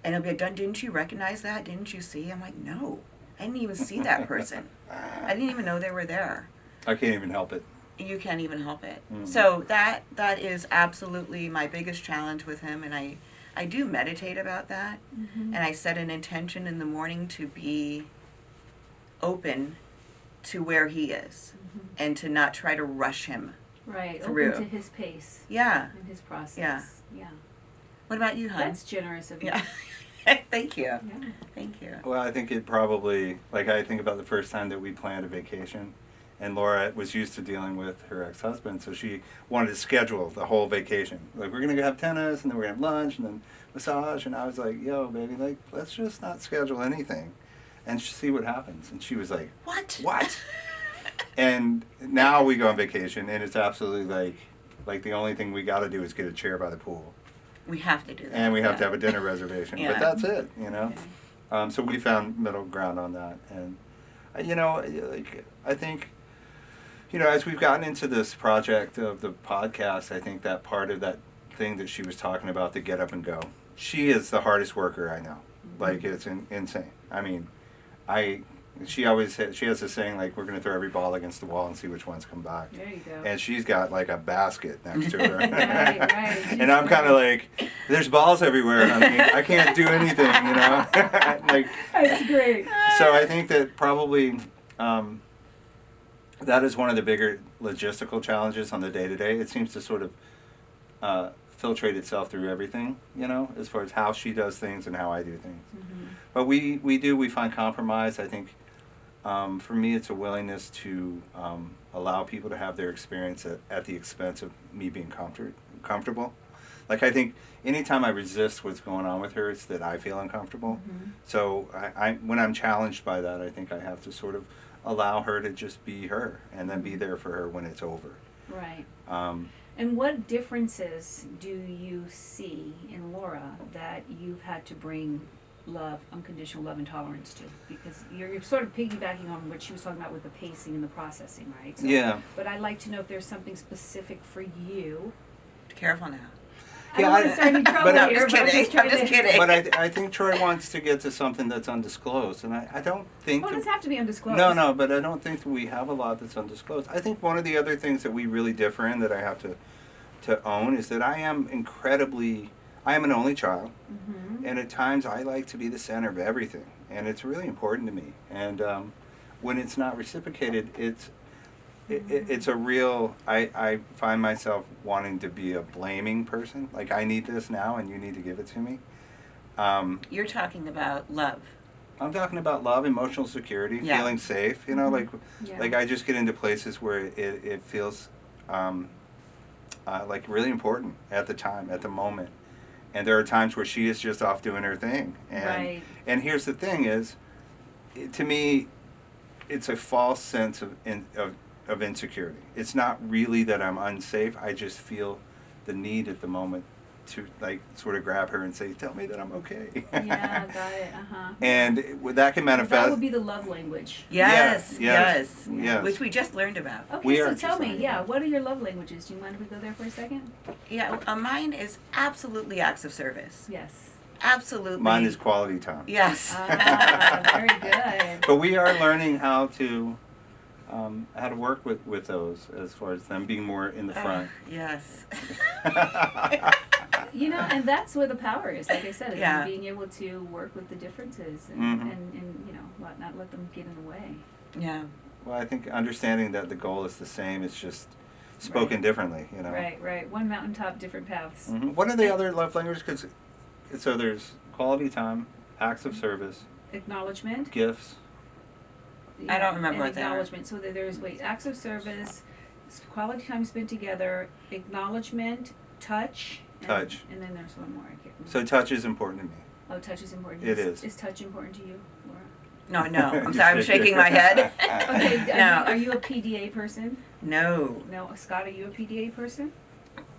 [SPEAKER 1] and he'll be like, didn't you recognize that? Didn't you see? I'm like, no, I didn't even see that person. I didn't even know they were there.
[SPEAKER 2] I can't even help it.
[SPEAKER 1] You can't even help it.
[SPEAKER 2] Mm-hmm.
[SPEAKER 1] So that is absolutely my biggest challenge with him, and I do meditate about that,
[SPEAKER 3] Mm-hmm.
[SPEAKER 1] and I set an intention in the morning to be open to where he is,
[SPEAKER 3] Mm-hmm.
[SPEAKER 1] and to not try to rush him.
[SPEAKER 3] Right,
[SPEAKER 1] through.
[SPEAKER 3] open to his pace
[SPEAKER 1] Yeah.
[SPEAKER 3] and his process.
[SPEAKER 1] Yeah.
[SPEAKER 3] Yeah.
[SPEAKER 1] What about you, hon?
[SPEAKER 3] That's generous of you.
[SPEAKER 1] Yeah. Thank you.
[SPEAKER 3] Yeah.
[SPEAKER 1] Thank you.
[SPEAKER 2] Well, I think it probably, like, I think about the first time that we planned a vacation, and Laura was used to dealing with her ex-husband, so she wanted to schedule the whole vacation. Like, we're going to go have tennis, and then we're going to have lunch, and then massage, and I was like, yo, baby, like, let's just not schedule anything and see what happens. And she was like,
[SPEAKER 1] What?
[SPEAKER 2] what? And now we go on vacation, and it's absolutely like the only thing we got to do is get a chair by the pool.
[SPEAKER 1] We have to do that.
[SPEAKER 2] And we have to have a dinner reservation.
[SPEAKER 1] Yeah.
[SPEAKER 2] But that's it, you know?
[SPEAKER 3] Okay.
[SPEAKER 2] So we found middle ground on that. And, you know, like, I think, you know, as we've gotten into this project of the podcast, I think that part of that thing that she was talking about, the get up and go, she is the hardest worker I know. Like, it's insane. I mean, she always she has this saying, like, we're going to throw every ball against the wall and see which ones come back.
[SPEAKER 3] There you go.
[SPEAKER 2] And she's got, like, a basket next to her.
[SPEAKER 3] Right.
[SPEAKER 2] And I'm kind of like, there's balls everywhere, honey. I can't do anything, you know? Like,
[SPEAKER 3] That's great.
[SPEAKER 2] so I think that probably that is one of the bigger logistical challenges on the day-to-day. It seems to sort of filtrate itself through everything, you know, as far as how she does things and how I do things.
[SPEAKER 3] Mm-hmm.
[SPEAKER 2] But we find compromise. I think for me, it's a willingness to allow people to have their experience at the expense of me being comfortable. Like, I think anytime I resist what's going on with her, it's that I feel uncomfortable.
[SPEAKER 3] Mm-hmm.
[SPEAKER 2] So I when I'm challenged by that, I think I have to sort of allow her to just be her and then be there for her when it's over.
[SPEAKER 3] Right.
[SPEAKER 2] Um,
[SPEAKER 3] And what differences do you see in Laura that you've had to bring love, unconditional love and tolerance to? Because you're sort of piggybacking on what she was talking about with the pacing and the processing, right? So,
[SPEAKER 2] yeah.
[SPEAKER 3] but I'd like to know if there's something specific for you.
[SPEAKER 1] Careful now.
[SPEAKER 3] I don't want to start any trouble
[SPEAKER 2] but I'm
[SPEAKER 3] here,
[SPEAKER 1] just
[SPEAKER 3] but
[SPEAKER 1] kidding.
[SPEAKER 3] just trying
[SPEAKER 1] I'm just
[SPEAKER 3] to-
[SPEAKER 1] kidding.
[SPEAKER 2] But I think Troy wants to get to something that's undisclosed, and I don't think
[SPEAKER 3] Well, it
[SPEAKER 2] that-
[SPEAKER 3] doesn't have to be undisclosed.
[SPEAKER 2] No, but I don't think that we have a lot that's undisclosed. I think one of the other things that we really differ in that I have to own is that I am an only child,
[SPEAKER 3] Mm-hmm.
[SPEAKER 2] and at times I like to be the center of everything, and it's really important to me. And when it's not reciprocated, it's a real, I find myself wanting to be a blaming person. Like, I need this now, and you need to give it to me.
[SPEAKER 1] You're talking about love.
[SPEAKER 2] I'm talking about love, emotional security,
[SPEAKER 1] Yeah.
[SPEAKER 2] feeling safe. You know,
[SPEAKER 3] Yeah.
[SPEAKER 2] like I just get into places where it feels like really important at the time, at the moment. And there are times where she is just off doing her thing. And
[SPEAKER 3] Right.
[SPEAKER 2] and here's the thing is, to me, it's a false sense of insecurity. It's not really that I'm unsafe. I just feel the need at the moment to, like, sort of grab her and say, tell me that I'm okay.
[SPEAKER 3] Yeah, got it. Uh-huh.
[SPEAKER 2] And that can manifest.
[SPEAKER 3] That would be the love language.
[SPEAKER 1] Yes,
[SPEAKER 2] yes,
[SPEAKER 1] yes,
[SPEAKER 2] yes.
[SPEAKER 1] Which we just learned about.
[SPEAKER 3] Okay,
[SPEAKER 2] We
[SPEAKER 3] so
[SPEAKER 2] are
[SPEAKER 3] tell
[SPEAKER 2] just
[SPEAKER 3] me,
[SPEAKER 2] learning
[SPEAKER 3] yeah,
[SPEAKER 2] about
[SPEAKER 3] what are your love languages? Do you mind if we go there for a second?
[SPEAKER 1] Yeah, mine is absolutely acts of service.
[SPEAKER 3] Yes.
[SPEAKER 1] Absolutely.
[SPEAKER 2] Mine is quality time.
[SPEAKER 1] Yes.
[SPEAKER 3] Very good.
[SPEAKER 2] But we are learning how to work with those as far as them being more in the front.
[SPEAKER 1] Yes.
[SPEAKER 3] You know, and that's where the power is, like I said, is
[SPEAKER 1] Yeah.
[SPEAKER 3] being able to work with the differences and,
[SPEAKER 2] Mhm.
[SPEAKER 3] and you know, not let them get in the way.
[SPEAKER 1] Yeah.
[SPEAKER 2] Well, I think understanding that the goal is the same, it's just spoken differently, you know.
[SPEAKER 3] Right. One mountaintop, different paths.
[SPEAKER 2] Mhm. What are the other love languages? 'Cause so there's quality time, acts of service,
[SPEAKER 3] Acknowledgement.
[SPEAKER 2] gifts.
[SPEAKER 1] I don't remember
[SPEAKER 3] and
[SPEAKER 1] what they are.
[SPEAKER 3] acknowledgement. So there's acts of service, quality time spent together, acknowledgement, touch.
[SPEAKER 2] Touch.
[SPEAKER 3] And then there's one more. I can't remember.
[SPEAKER 2] So touch is important to me.
[SPEAKER 3] Oh, touch is important.
[SPEAKER 2] It is.
[SPEAKER 3] Is touch important to you, Laura?
[SPEAKER 1] No. I'm sorry. I'm shaking my head.
[SPEAKER 3] Okay.
[SPEAKER 1] No.
[SPEAKER 3] Are you a PDA person?
[SPEAKER 1] No.
[SPEAKER 3] No, Scott, are you a PDA person?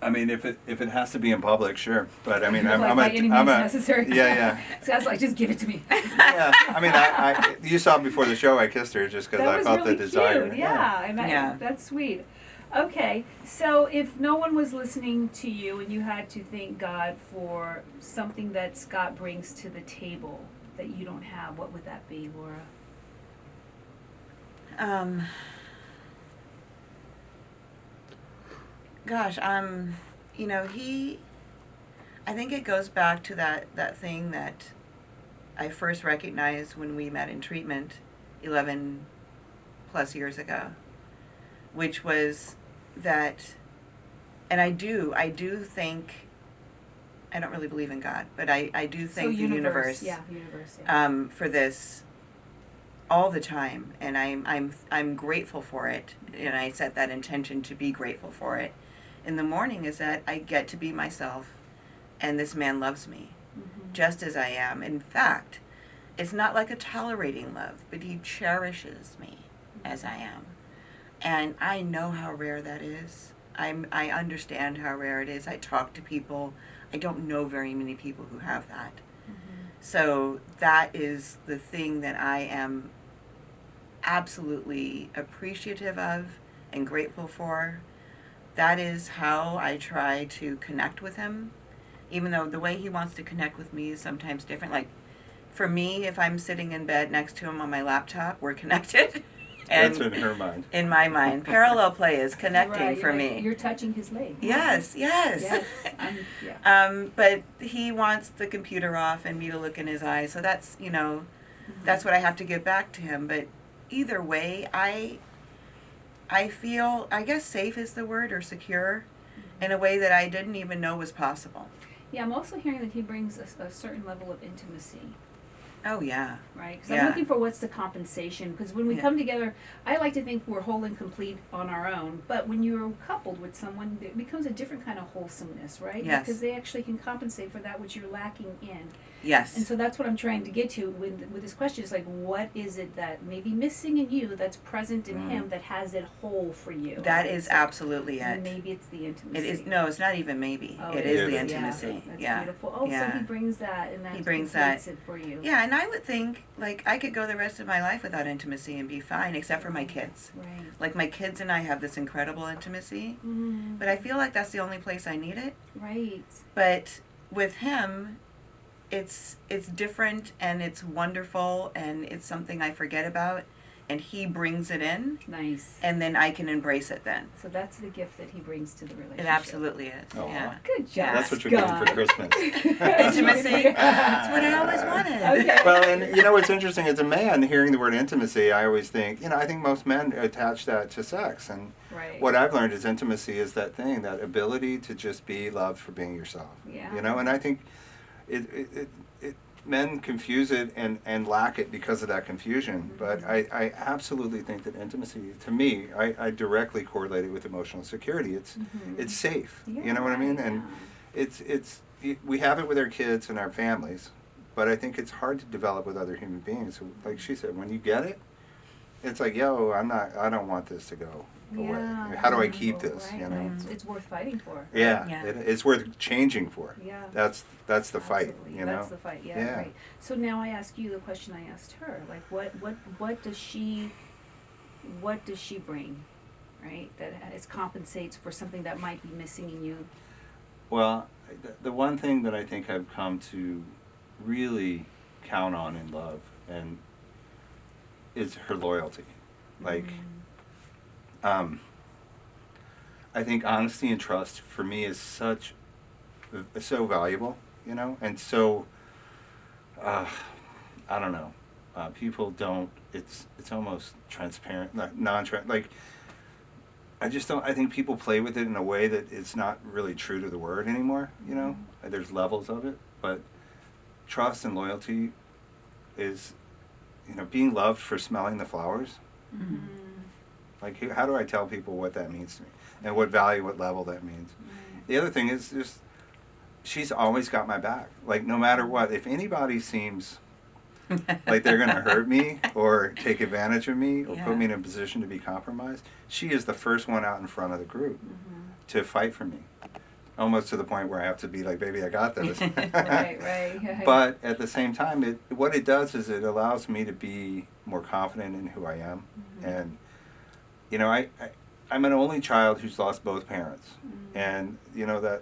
[SPEAKER 2] I mean, if it has to be in public, sure. But I mean,
[SPEAKER 3] Like,
[SPEAKER 2] I'm
[SPEAKER 3] by any means necessary.
[SPEAKER 2] Yeah.
[SPEAKER 3] Scott's like, just give it to me.
[SPEAKER 2] Yeah. I mean, I you saw before the show I kissed her just because
[SPEAKER 3] That
[SPEAKER 2] I
[SPEAKER 3] was
[SPEAKER 2] felt
[SPEAKER 3] really
[SPEAKER 2] the desire.
[SPEAKER 3] cute. Yeah, and
[SPEAKER 1] Yeah.
[SPEAKER 3] that's sweet. Okay, so if no one was listening to you and you had to thank God for something that Scott brings to the table that you don't have, what would that be, Laura?
[SPEAKER 1] Gosh, you know, I think it goes back to that thing that I first recognized when we met in treatment 11 plus years ago, which was that, and I do think I don't really believe in God, but I do
[SPEAKER 3] So
[SPEAKER 1] thank the universe
[SPEAKER 3] Yeah, universe. Yeah.
[SPEAKER 1] for this all the time, and I'm grateful for it, and I set that intention to be grateful for it. In the morning is that I get to be myself, and this man loves me just as I am. In fact, it's not like a tolerating love, but he cherishes me as I am. And I know how rare that is. I understand how rare it is. I talk to people. I don't know very many people who have that. So that is the thing that I am absolutely appreciative of and grateful for. That is how I try to connect with him, even though the way he wants to connect with me is sometimes different. Like, for me, if I'm sitting in bed next to him on my laptop, we're connected. And
[SPEAKER 2] That's in her mind.
[SPEAKER 1] in my mind, parallel play is connecting
[SPEAKER 3] Right,
[SPEAKER 1] for
[SPEAKER 3] like,
[SPEAKER 1] me.
[SPEAKER 3] You're touching his leg.
[SPEAKER 1] Yes, yes.
[SPEAKER 3] Yes. Yeah.
[SPEAKER 1] But he wants the computer off and me to look in his eyes. So that's, that's what I have to give back to him. But either way, I feel, I guess safe is the word, or secure, in a way that I didn't even know was possible.
[SPEAKER 3] Yeah, I'm also hearing that he brings a certain level of intimacy.
[SPEAKER 1] Oh, yeah.
[SPEAKER 3] Right? Because
[SPEAKER 1] Yeah.
[SPEAKER 3] I'm looking for what's the compensation. Because when we
[SPEAKER 1] Yeah.
[SPEAKER 3] come together, I like to think we're whole and complete on our own. But when you're coupled with someone, it becomes a different kind of wholesomeness, right?
[SPEAKER 1] Yes.
[SPEAKER 3] Because they actually can compensate for that which you're lacking in.
[SPEAKER 1] Yes.
[SPEAKER 3] And so that's what I'm trying to get to with this question. Is like, what is it that may be missing in you that's present in him that has it whole for you?
[SPEAKER 1] That is absolutely
[SPEAKER 3] And
[SPEAKER 1] it.
[SPEAKER 3] maybe it's the intimacy.
[SPEAKER 1] It is, no, it's not even maybe.
[SPEAKER 3] Oh,
[SPEAKER 1] It
[SPEAKER 2] is,
[SPEAKER 1] is the
[SPEAKER 2] yeah.
[SPEAKER 1] intimacy.
[SPEAKER 3] That's
[SPEAKER 1] Yeah.
[SPEAKER 3] beautiful. Oh,
[SPEAKER 1] Yeah.
[SPEAKER 3] so he brings that, and that
[SPEAKER 1] He brings
[SPEAKER 3] completes
[SPEAKER 1] that.
[SPEAKER 3] it for you.
[SPEAKER 1] Yeah, and I would think, like, I could go the rest of my life without intimacy and be fine, except for my kids.
[SPEAKER 3] Right.
[SPEAKER 1] Like, my kids and I have this incredible intimacy,
[SPEAKER 3] Mm.
[SPEAKER 1] but I feel like that's the only place I need it.
[SPEAKER 3] Right.
[SPEAKER 1] But with him, it's different, and it's wonderful, and it's something I forget about, and he brings it in,
[SPEAKER 3] Nice.
[SPEAKER 1] and then I can embrace it then.
[SPEAKER 3] So that's the gift that he brings to the relationship.
[SPEAKER 1] It absolutely is.
[SPEAKER 2] Oh,
[SPEAKER 1] Yeah.
[SPEAKER 3] Good job.
[SPEAKER 1] Yeah.
[SPEAKER 2] That's what you're getting for
[SPEAKER 3] Scott.
[SPEAKER 2] Christmas.
[SPEAKER 1] Intimacy. That's what I always wanted.
[SPEAKER 3] Okay.
[SPEAKER 2] Well, and you know what's interesting, as a man, hearing the word intimacy, I always think, I think most men attach that to sex. And
[SPEAKER 3] Right.
[SPEAKER 2] what I've learned is intimacy is that thing, that ability to just be loved for being yourself.
[SPEAKER 3] Yeah.
[SPEAKER 2] And I think men confuse it and lack it because of that confusion. But I absolutely think that intimacy, to me, I directly correlate it with emotional security. It's safe.
[SPEAKER 3] Yeah,
[SPEAKER 2] You know what I mean? And
[SPEAKER 3] yeah.
[SPEAKER 2] we have it with our kids and our families, but I think it's hard to develop with other human beings. So, like she said, when you get it, it's like, yo, I don't want this to go away.
[SPEAKER 3] Yeah.
[SPEAKER 2] How do I keep this?
[SPEAKER 3] Right,
[SPEAKER 2] You know?
[SPEAKER 3] right. It's worth fighting for.
[SPEAKER 2] Yeah,
[SPEAKER 1] Yeah.
[SPEAKER 2] it's worth changing for.
[SPEAKER 3] Yeah.
[SPEAKER 2] That's the fight.
[SPEAKER 3] Absolutely.
[SPEAKER 2] You know.
[SPEAKER 3] That's the fight. Yeah,
[SPEAKER 2] Yeah.
[SPEAKER 3] Right. So now I ask you the question I asked her. Like, what does she bring, right? That compensates for something that might be missing in you.
[SPEAKER 2] Well, the one thing that I think I've come to really count on in love and is her loyalty. Like, I think honesty and trust for me is so valuable, and so I don't know. People don't. It's almost transparent, non-transparent. Like, I just don't. I think people play with it in a way that it's not really true to the word anymore. There's levels of it, but trust and loyalty is, being loved for smelling the flowers.
[SPEAKER 3] Mm-hmm.
[SPEAKER 2] Like, how do I tell people what that means to me, and what value, what level that means?
[SPEAKER 3] Right.
[SPEAKER 2] The other thing is just, she's always got my back. Like, no matter what, if anybody seems like they're going to hurt me or take advantage of me or put me in a position to be compromised, she is the first one out in front of the group to fight for me. Almost to the point where I have to be like, baby, I got this.
[SPEAKER 3] Right.
[SPEAKER 2] But at the same time, what it does is it allows me to be more confident in who I am. And, I'm an only child who's lost both parents. And, that,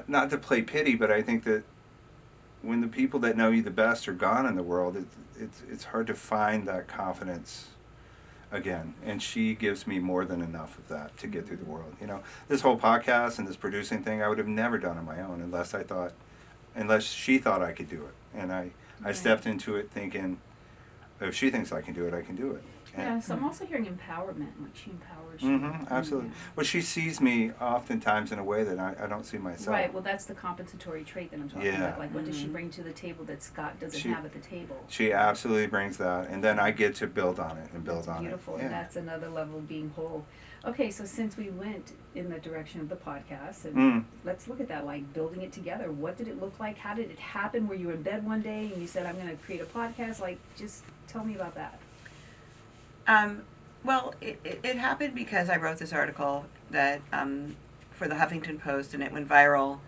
[SPEAKER 2] not to play pity, but I think that when the people that know you the best are gone in the world, it's hard to find that confidence again. And she gives me more than enough of that to get through the world. This whole podcast and this producing thing, I would have never done on my own unless she thought I could do it. And I stepped into it thinking, if she thinks I can do it, I can do it.
[SPEAKER 3] Yeah, so I'm also hearing empowerment, like she empowers you.
[SPEAKER 2] Mm-hmm, absolutely.
[SPEAKER 3] Yeah.
[SPEAKER 2] Well, she sees me oftentimes in a way that I don't see myself.
[SPEAKER 3] Right, well that's the compensatory trait that I'm talking
[SPEAKER 2] Yeah.
[SPEAKER 3] about. Like what does she bring to the table that Scott doesn't have at the table?
[SPEAKER 2] She absolutely brings that, and then I get to build on it and build on
[SPEAKER 3] Beautiful,
[SPEAKER 2] it.
[SPEAKER 3] and that's another level of being whole. Okay, so since we went in the direction of the podcast, and let's look at that, like building it together. What did it look like? How did it happen? Were you in bed one day and you said, I'm going to create a podcast? Like, just tell me about that.
[SPEAKER 1] Well, it happened because I wrote this article that for the Huffington Post, and it went viral.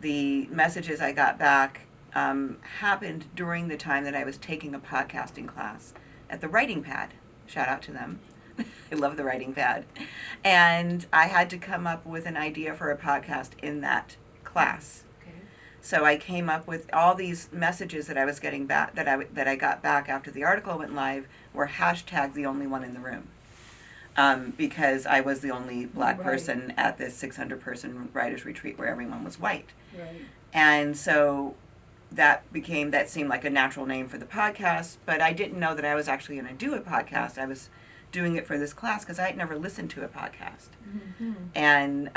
[SPEAKER 1] The messages I got back happened during the time that I was taking a podcasting class at the Writing Pad. Shout out to them. I love the Writing Pad. And I had to come up with an idea for a podcast in that class.
[SPEAKER 3] Okay.
[SPEAKER 1] So I came up with all these messages that I was getting back, that I got back after the article went live, were hashtag the only one in the room. Because I was the only black person at this 600-person writers retreat where everyone was white.
[SPEAKER 3] Right.
[SPEAKER 1] And so that seemed like a natural name for the podcast, but I didn't know that I was actually going to do a podcast. I was doing it for this class because I had never listened to a podcast.
[SPEAKER 3] Mm-hmm.
[SPEAKER 1] And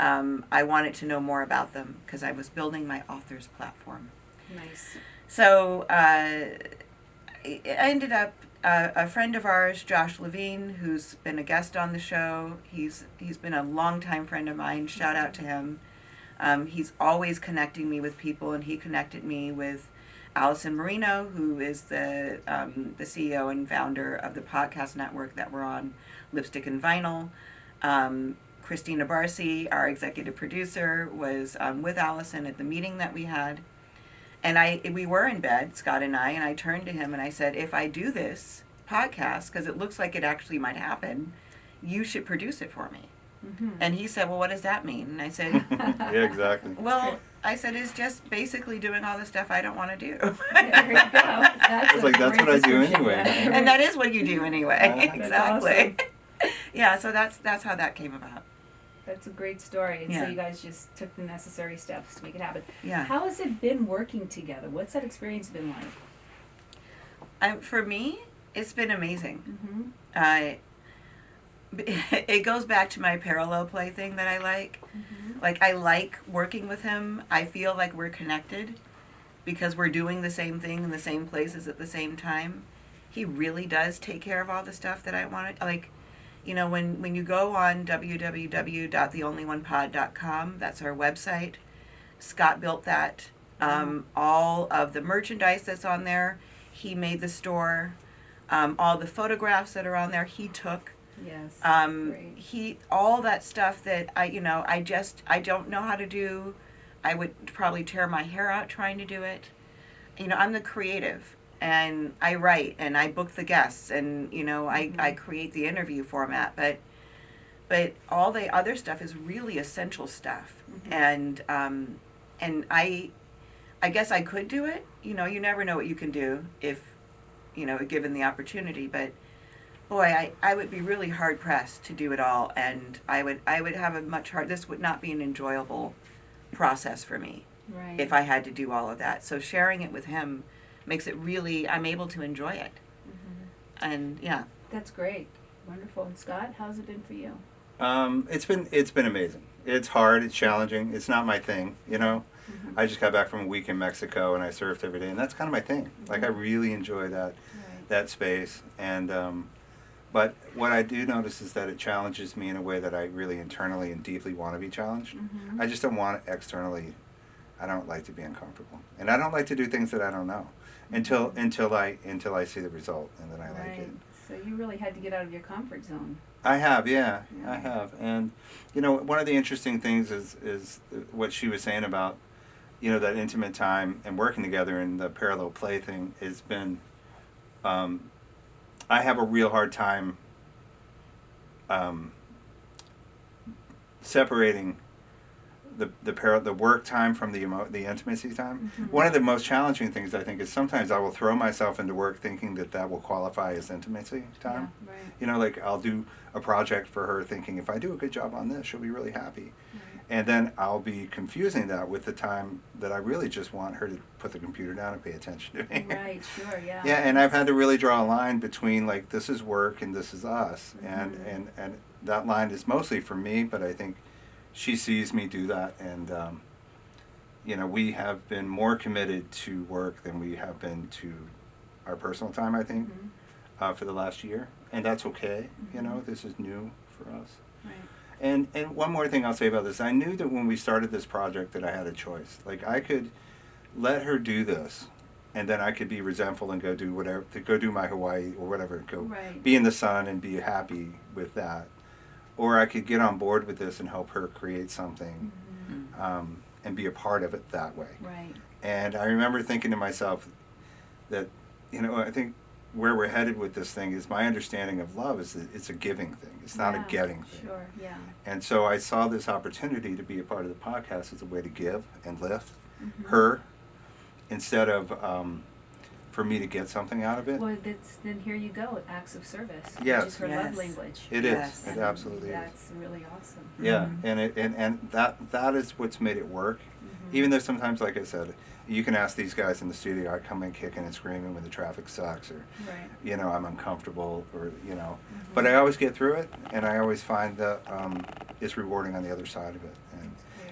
[SPEAKER 1] I wanted to know more about them because I was building my author's platform.
[SPEAKER 3] Nice.
[SPEAKER 1] So I ended up, a friend of ours, Josh Levine, who's been a guest on the show, he's been a longtime friend of mine. Shout out to him. He's always connecting me with people, and he connected me with Allison Marino, who is the CEO and founder of the podcast network that we're on, Lipstick and Vinyl. Christina Barcy, our executive producer, was with Allison at the meeting that we had. And we were in bed, Scott and I turned to him and I said, if I do this podcast, because it looks like it actually might happen, you should produce it for me. Mm-hmm. And he said, well, what does that mean? And I said,
[SPEAKER 2] yeah, exactly.
[SPEAKER 1] Well, I said, it's just basically doing all the stuff I don't want to do.
[SPEAKER 3] Yeah, there you go. That's
[SPEAKER 2] what I do anyway.
[SPEAKER 1] And that is what you do anyway. Exactly.
[SPEAKER 3] Awesome.
[SPEAKER 1] Yeah, so that's how that came about.
[SPEAKER 3] That's a great story. And so
[SPEAKER 1] Yeah.
[SPEAKER 3] you guys just took the necessary steps to make it happen.
[SPEAKER 1] Yeah.
[SPEAKER 3] How has it been working together? What's that experience been like?
[SPEAKER 1] For me, it's been amazing.
[SPEAKER 3] Mm-hmm.
[SPEAKER 1] It goes back to my parallel play thing that I like.
[SPEAKER 3] Mm-hmm.
[SPEAKER 1] Like, I like working with him. I feel like we're connected because we're doing the same thing in the same places at the same time. He really does take care of all the stuff that I wanted. Like, you know, when you go on www.theonlyonepod.com, that's our website. Scott built that. All of the merchandise that's on there, he made the store. All the photographs that are on there, he took.
[SPEAKER 3] Yes.
[SPEAKER 1] Great. All that stuff that I don't know how to do. I would probably tear my hair out trying to do it. You know, I'm the creative. And I write and I book the guests and, you know, I create the interview format, but all the other stuff is really essential stuff. Mm-hmm. And I guess I could do it. You know, you never know what you can do if, you know, given the opportunity, but boy, I would be really hard pressed to do it all, and I would have this would not be an enjoyable process for me.
[SPEAKER 3] Right.
[SPEAKER 1] If I had to do all of that. So sharing it with him makes it really, I'm able to enjoy it. Mm-hmm. And yeah.
[SPEAKER 3] That's great. Wonderful. And Scott, how's it been for you?
[SPEAKER 2] It's been amazing. It's hard, it's challenging, it's not my thing, you know. Mm-hmm. I just got back from a week in Mexico and I surfed every day, and that's kind of my thing. Mm-hmm. Like, I really enjoy that space. And but what I do notice is that it challenges me in a way that I really internally and deeply want to be challenged. Mm-hmm. I just don't want it externally. I don't like to be uncomfortable, and I don't like to do things that I don't know until I see the result, and then I like it.
[SPEAKER 3] So you really had to get out of your comfort zone.
[SPEAKER 2] I have, yeah. I have. And you know, one of the interesting things is what she was saying about, you know, that intimate time and working together and the parallel play thing has been, I have a real hard time separating the work time from the intimacy time. Mm-hmm. One of the most challenging things, I think, is sometimes I will throw myself into work thinking that will qualify as intimacy time.
[SPEAKER 3] Yeah, right.
[SPEAKER 2] You know, like I'll do a project for her thinking if I do a good job on this, she'll be really happy. Right. And then I'll be confusing that with the time that I really just want her to put the computer down and pay attention to me.
[SPEAKER 3] Right, sure, yeah.
[SPEAKER 2] Yeah, and I've had to really draw a line between like this is work and this is us, and that line is mostly for me, but I think she sees me do that, and we have been more committed to work than we have been to our personal time. I think for the last year, and that's okay. This is new for us.
[SPEAKER 3] Right.
[SPEAKER 2] And one more thing I'll say about this, I knew that when we started this project that I had a choice. Like I could let her do this, and then I could be resentful and go do whatever, to go do my Hawaii or whatever, go be in the sun and be happy with that. Or I could get on board with this and help her create something and be a part of it that way.
[SPEAKER 3] Right.
[SPEAKER 2] And I remember thinking to myself that, I think where we're headed with this thing is my understanding of love is that it's a giving thing. It's not a getting thing.
[SPEAKER 3] Sure, yeah.
[SPEAKER 2] And so I saw this opportunity to be a part of the podcast as a way to give and lift her instead of for me to get something out of it.
[SPEAKER 3] Well, then here you go, acts of service,
[SPEAKER 2] Yes.
[SPEAKER 3] which is her love language.
[SPEAKER 2] It
[SPEAKER 1] Yes.
[SPEAKER 2] is. It absolutely is.
[SPEAKER 3] That's really awesome.
[SPEAKER 2] Yeah, and that is what's made it work. Even though sometimes, like I said, you can ask these guys in the studio, I come in kicking and screaming when the traffic sucks, or I'm uncomfortable, or but I always get through it, and I always find that it's rewarding on the other side of it.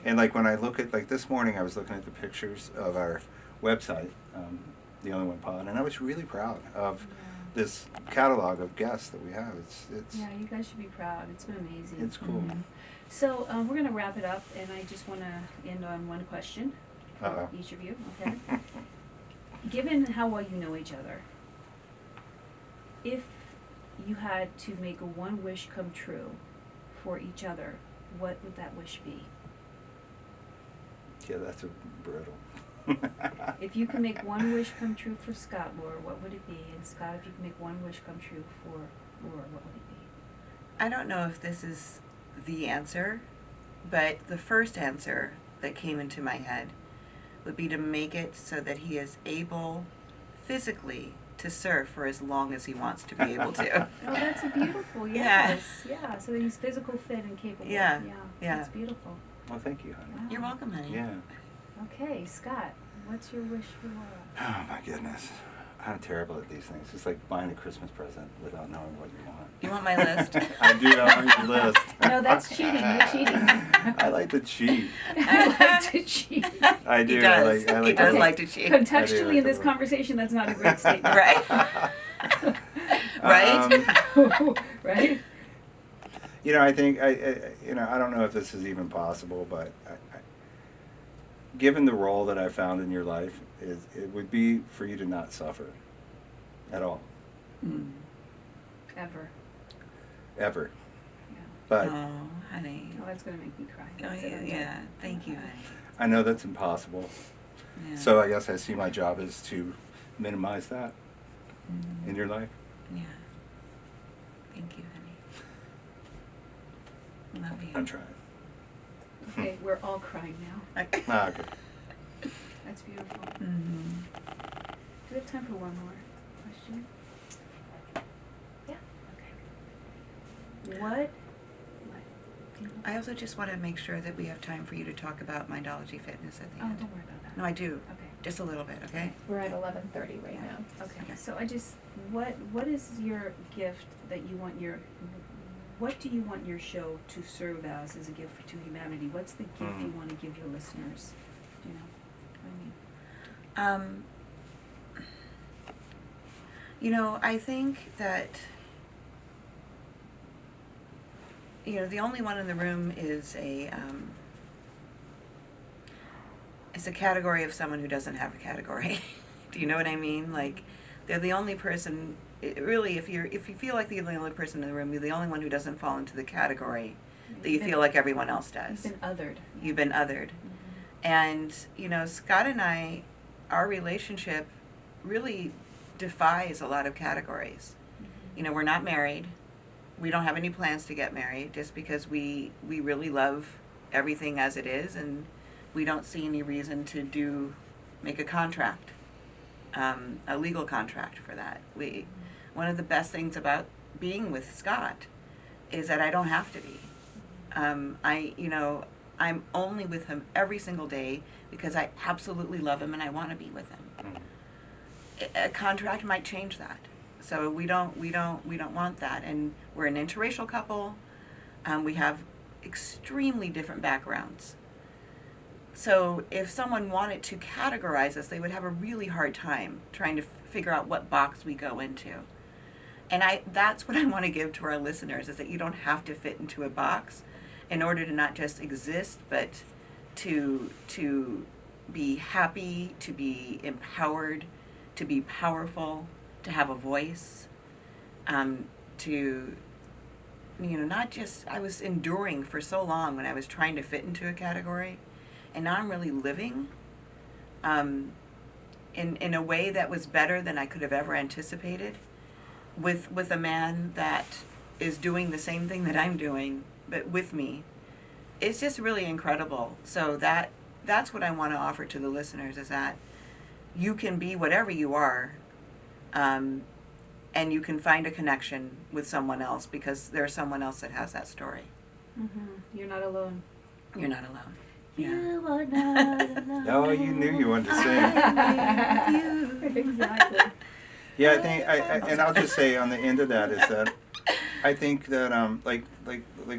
[SPEAKER 2] And like when I look at, like this morning, I was looking at the pictures of our website, The Only One Pod, and I was really proud of this catalog of guests that we have. It's
[SPEAKER 3] Yeah, you guys should be proud. It's been amazing.
[SPEAKER 2] It's cool.
[SPEAKER 3] So we're going to wrap it up, and I just want to end on one question for each of you. Okay. Given how well you know each other, if you had to make one wish come true for each other, what would that wish be?
[SPEAKER 2] Yeah, that's a brutal.
[SPEAKER 3] If you can make one wish come true for Scott, Laura, what would it be? And Scott, if you can make one wish come true for Laura, what would it be?
[SPEAKER 1] I don't know if this is the answer, but the first answer that came into my head would be to make it so that he is able physically to surf for as long as he wants to be able to.
[SPEAKER 3] Oh, that's beautiful. Yes. Yeah. So that he's physical fit and capable.
[SPEAKER 1] Yeah.
[SPEAKER 3] That's beautiful.
[SPEAKER 2] Well, thank you, honey.
[SPEAKER 3] Wow.
[SPEAKER 1] You're welcome, honey.
[SPEAKER 2] Yeah.
[SPEAKER 3] Okay, Scott, what's your wish for Laura?
[SPEAKER 2] Oh my goodness, I'm terrible at these things. It's like buying a Christmas present without knowing what you want.
[SPEAKER 1] You want my list?
[SPEAKER 2] I do. I want your list.
[SPEAKER 3] No, that's cheating. You're cheating.
[SPEAKER 2] I like to cheat.
[SPEAKER 3] I like to cheat.
[SPEAKER 2] I do.
[SPEAKER 1] He does.
[SPEAKER 2] I like
[SPEAKER 1] He does
[SPEAKER 2] to
[SPEAKER 1] like to cheat.
[SPEAKER 3] Contextually in this conversation, that's not a great statement.
[SPEAKER 1] Right. Right?
[SPEAKER 3] Right?
[SPEAKER 2] I think I don't know if this is even possible, but given the role that I found in your life, it would be for you to not suffer at all.
[SPEAKER 3] Ever.
[SPEAKER 2] Ever.
[SPEAKER 3] Yeah.
[SPEAKER 2] But
[SPEAKER 1] Oh, honey.
[SPEAKER 3] Oh, that's going to make me cry.
[SPEAKER 1] Oh,
[SPEAKER 3] That's it.
[SPEAKER 1] yeah. Thank you, honey.
[SPEAKER 2] I know that's impossible.
[SPEAKER 1] Yeah.
[SPEAKER 2] So I guess I see my job is to minimize that in your life.
[SPEAKER 1] Yeah. Thank you, honey. Love you.
[SPEAKER 2] I'm trying.
[SPEAKER 3] Okay, we're all crying now.
[SPEAKER 1] Okay.
[SPEAKER 2] Okay.
[SPEAKER 3] That's beautiful.
[SPEAKER 1] Mm-hmm.
[SPEAKER 3] Do we have time for one more question? Yeah. Okay. What?
[SPEAKER 1] I also just want to make sure that we have time for you to talk about Mindology Fitness at the
[SPEAKER 3] Oh,
[SPEAKER 1] end.
[SPEAKER 3] don't worry about that.
[SPEAKER 1] No, I do.
[SPEAKER 3] Okay.
[SPEAKER 1] Just a little bit, okay?
[SPEAKER 4] We're at 11:30 right now.
[SPEAKER 3] Okay. So what is your gift that you want what do you want your show to serve as a gift to humanity? What's the gift you want to give your listeners? Do you know what I mean?
[SPEAKER 1] I think that, the only one in the room is it's a category of someone who doesn't have a category. Do you know what I mean? Like, they're the only person. Really, if you feel like you're the only person in the room, you're the only one who doesn't fall into the category that you feel like everyone else does.
[SPEAKER 3] You've been othered.
[SPEAKER 1] You've been othered. And, Scott and I, our relationship really defies a lot of categories. We're not married. We don't have any plans to get married just because we really love everything as it is, and we don't see any reason to make a contract, a legal contract for that. One of the best things about being with Scott is that I don't have to be. I'm only with him every single day because I absolutely love him and I want to be with him. A contract might change that. So we don't want that. And we're an interracial couple. We have extremely different backgrounds. So if someone wanted to categorize us, they would have a really hard time trying to figure out what box we go into. And that's what I want to give to our listeners, is that you don't have to fit into a box in order to not just exist, but to be happy, to be empowered, to be powerful, to have a voice, to, not just, I was enduring for so long when I was trying to fit into a category, and now I'm really living in a way that was better than I could have ever anticipated, with a man that is doing the same thing that I'm doing, but with me. It's just really incredible. So that's what I want to offer to the listeners, is that you can be whatever you are, and you can find a connection with someone else because there's someone else that has that story.
[SPEAKER 3] Mm-hmm. You're not alone.
[SPEAKER 1] You're not alone. Yeah.
[SPEAKER 3] You are not alone.
[SPEAKER 2] Oh, you knew you wanted to sing.
[SPEAKER 1] I'm with you.
[SPEAKER 3] Exactly.
[SPEAKER 2] Yeah, I think, and I'll just say on the end of that is that I think that like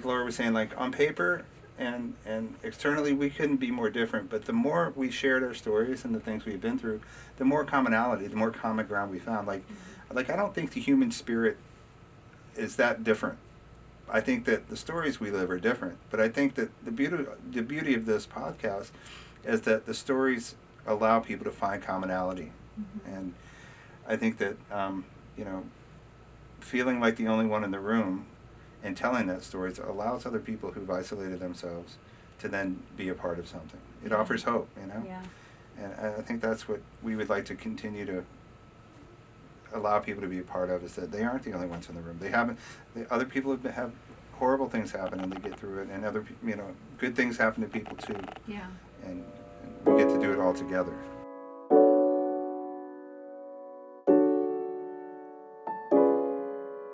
[SPEAKER 2] Laura was saying, like on paper and externally we couldn't be more different. But the more we shared our stories and the things we've been through, the more commonality, the more common ground we found. Like I don't think the human spirit is that different. I think that the stories we live are different. But I think that the beauty of this podcast is that the stories allow people to find commonality, and I think that feeling like the only one in the room and telling that story allows other people who've isolated themselves to then be a part of something. It offers hope,
[SPEAKER 3] Yeah.
[SPEAKER 2] And I think that's what we would like to continue to allow people to be a part of, is that they aren't the only ones in the room. Other people have horrible things happen and they get through it, and good things happen to people too.
[SPEAKER 3] Yeah.
[SPEAKER 2] And we get to do it all together.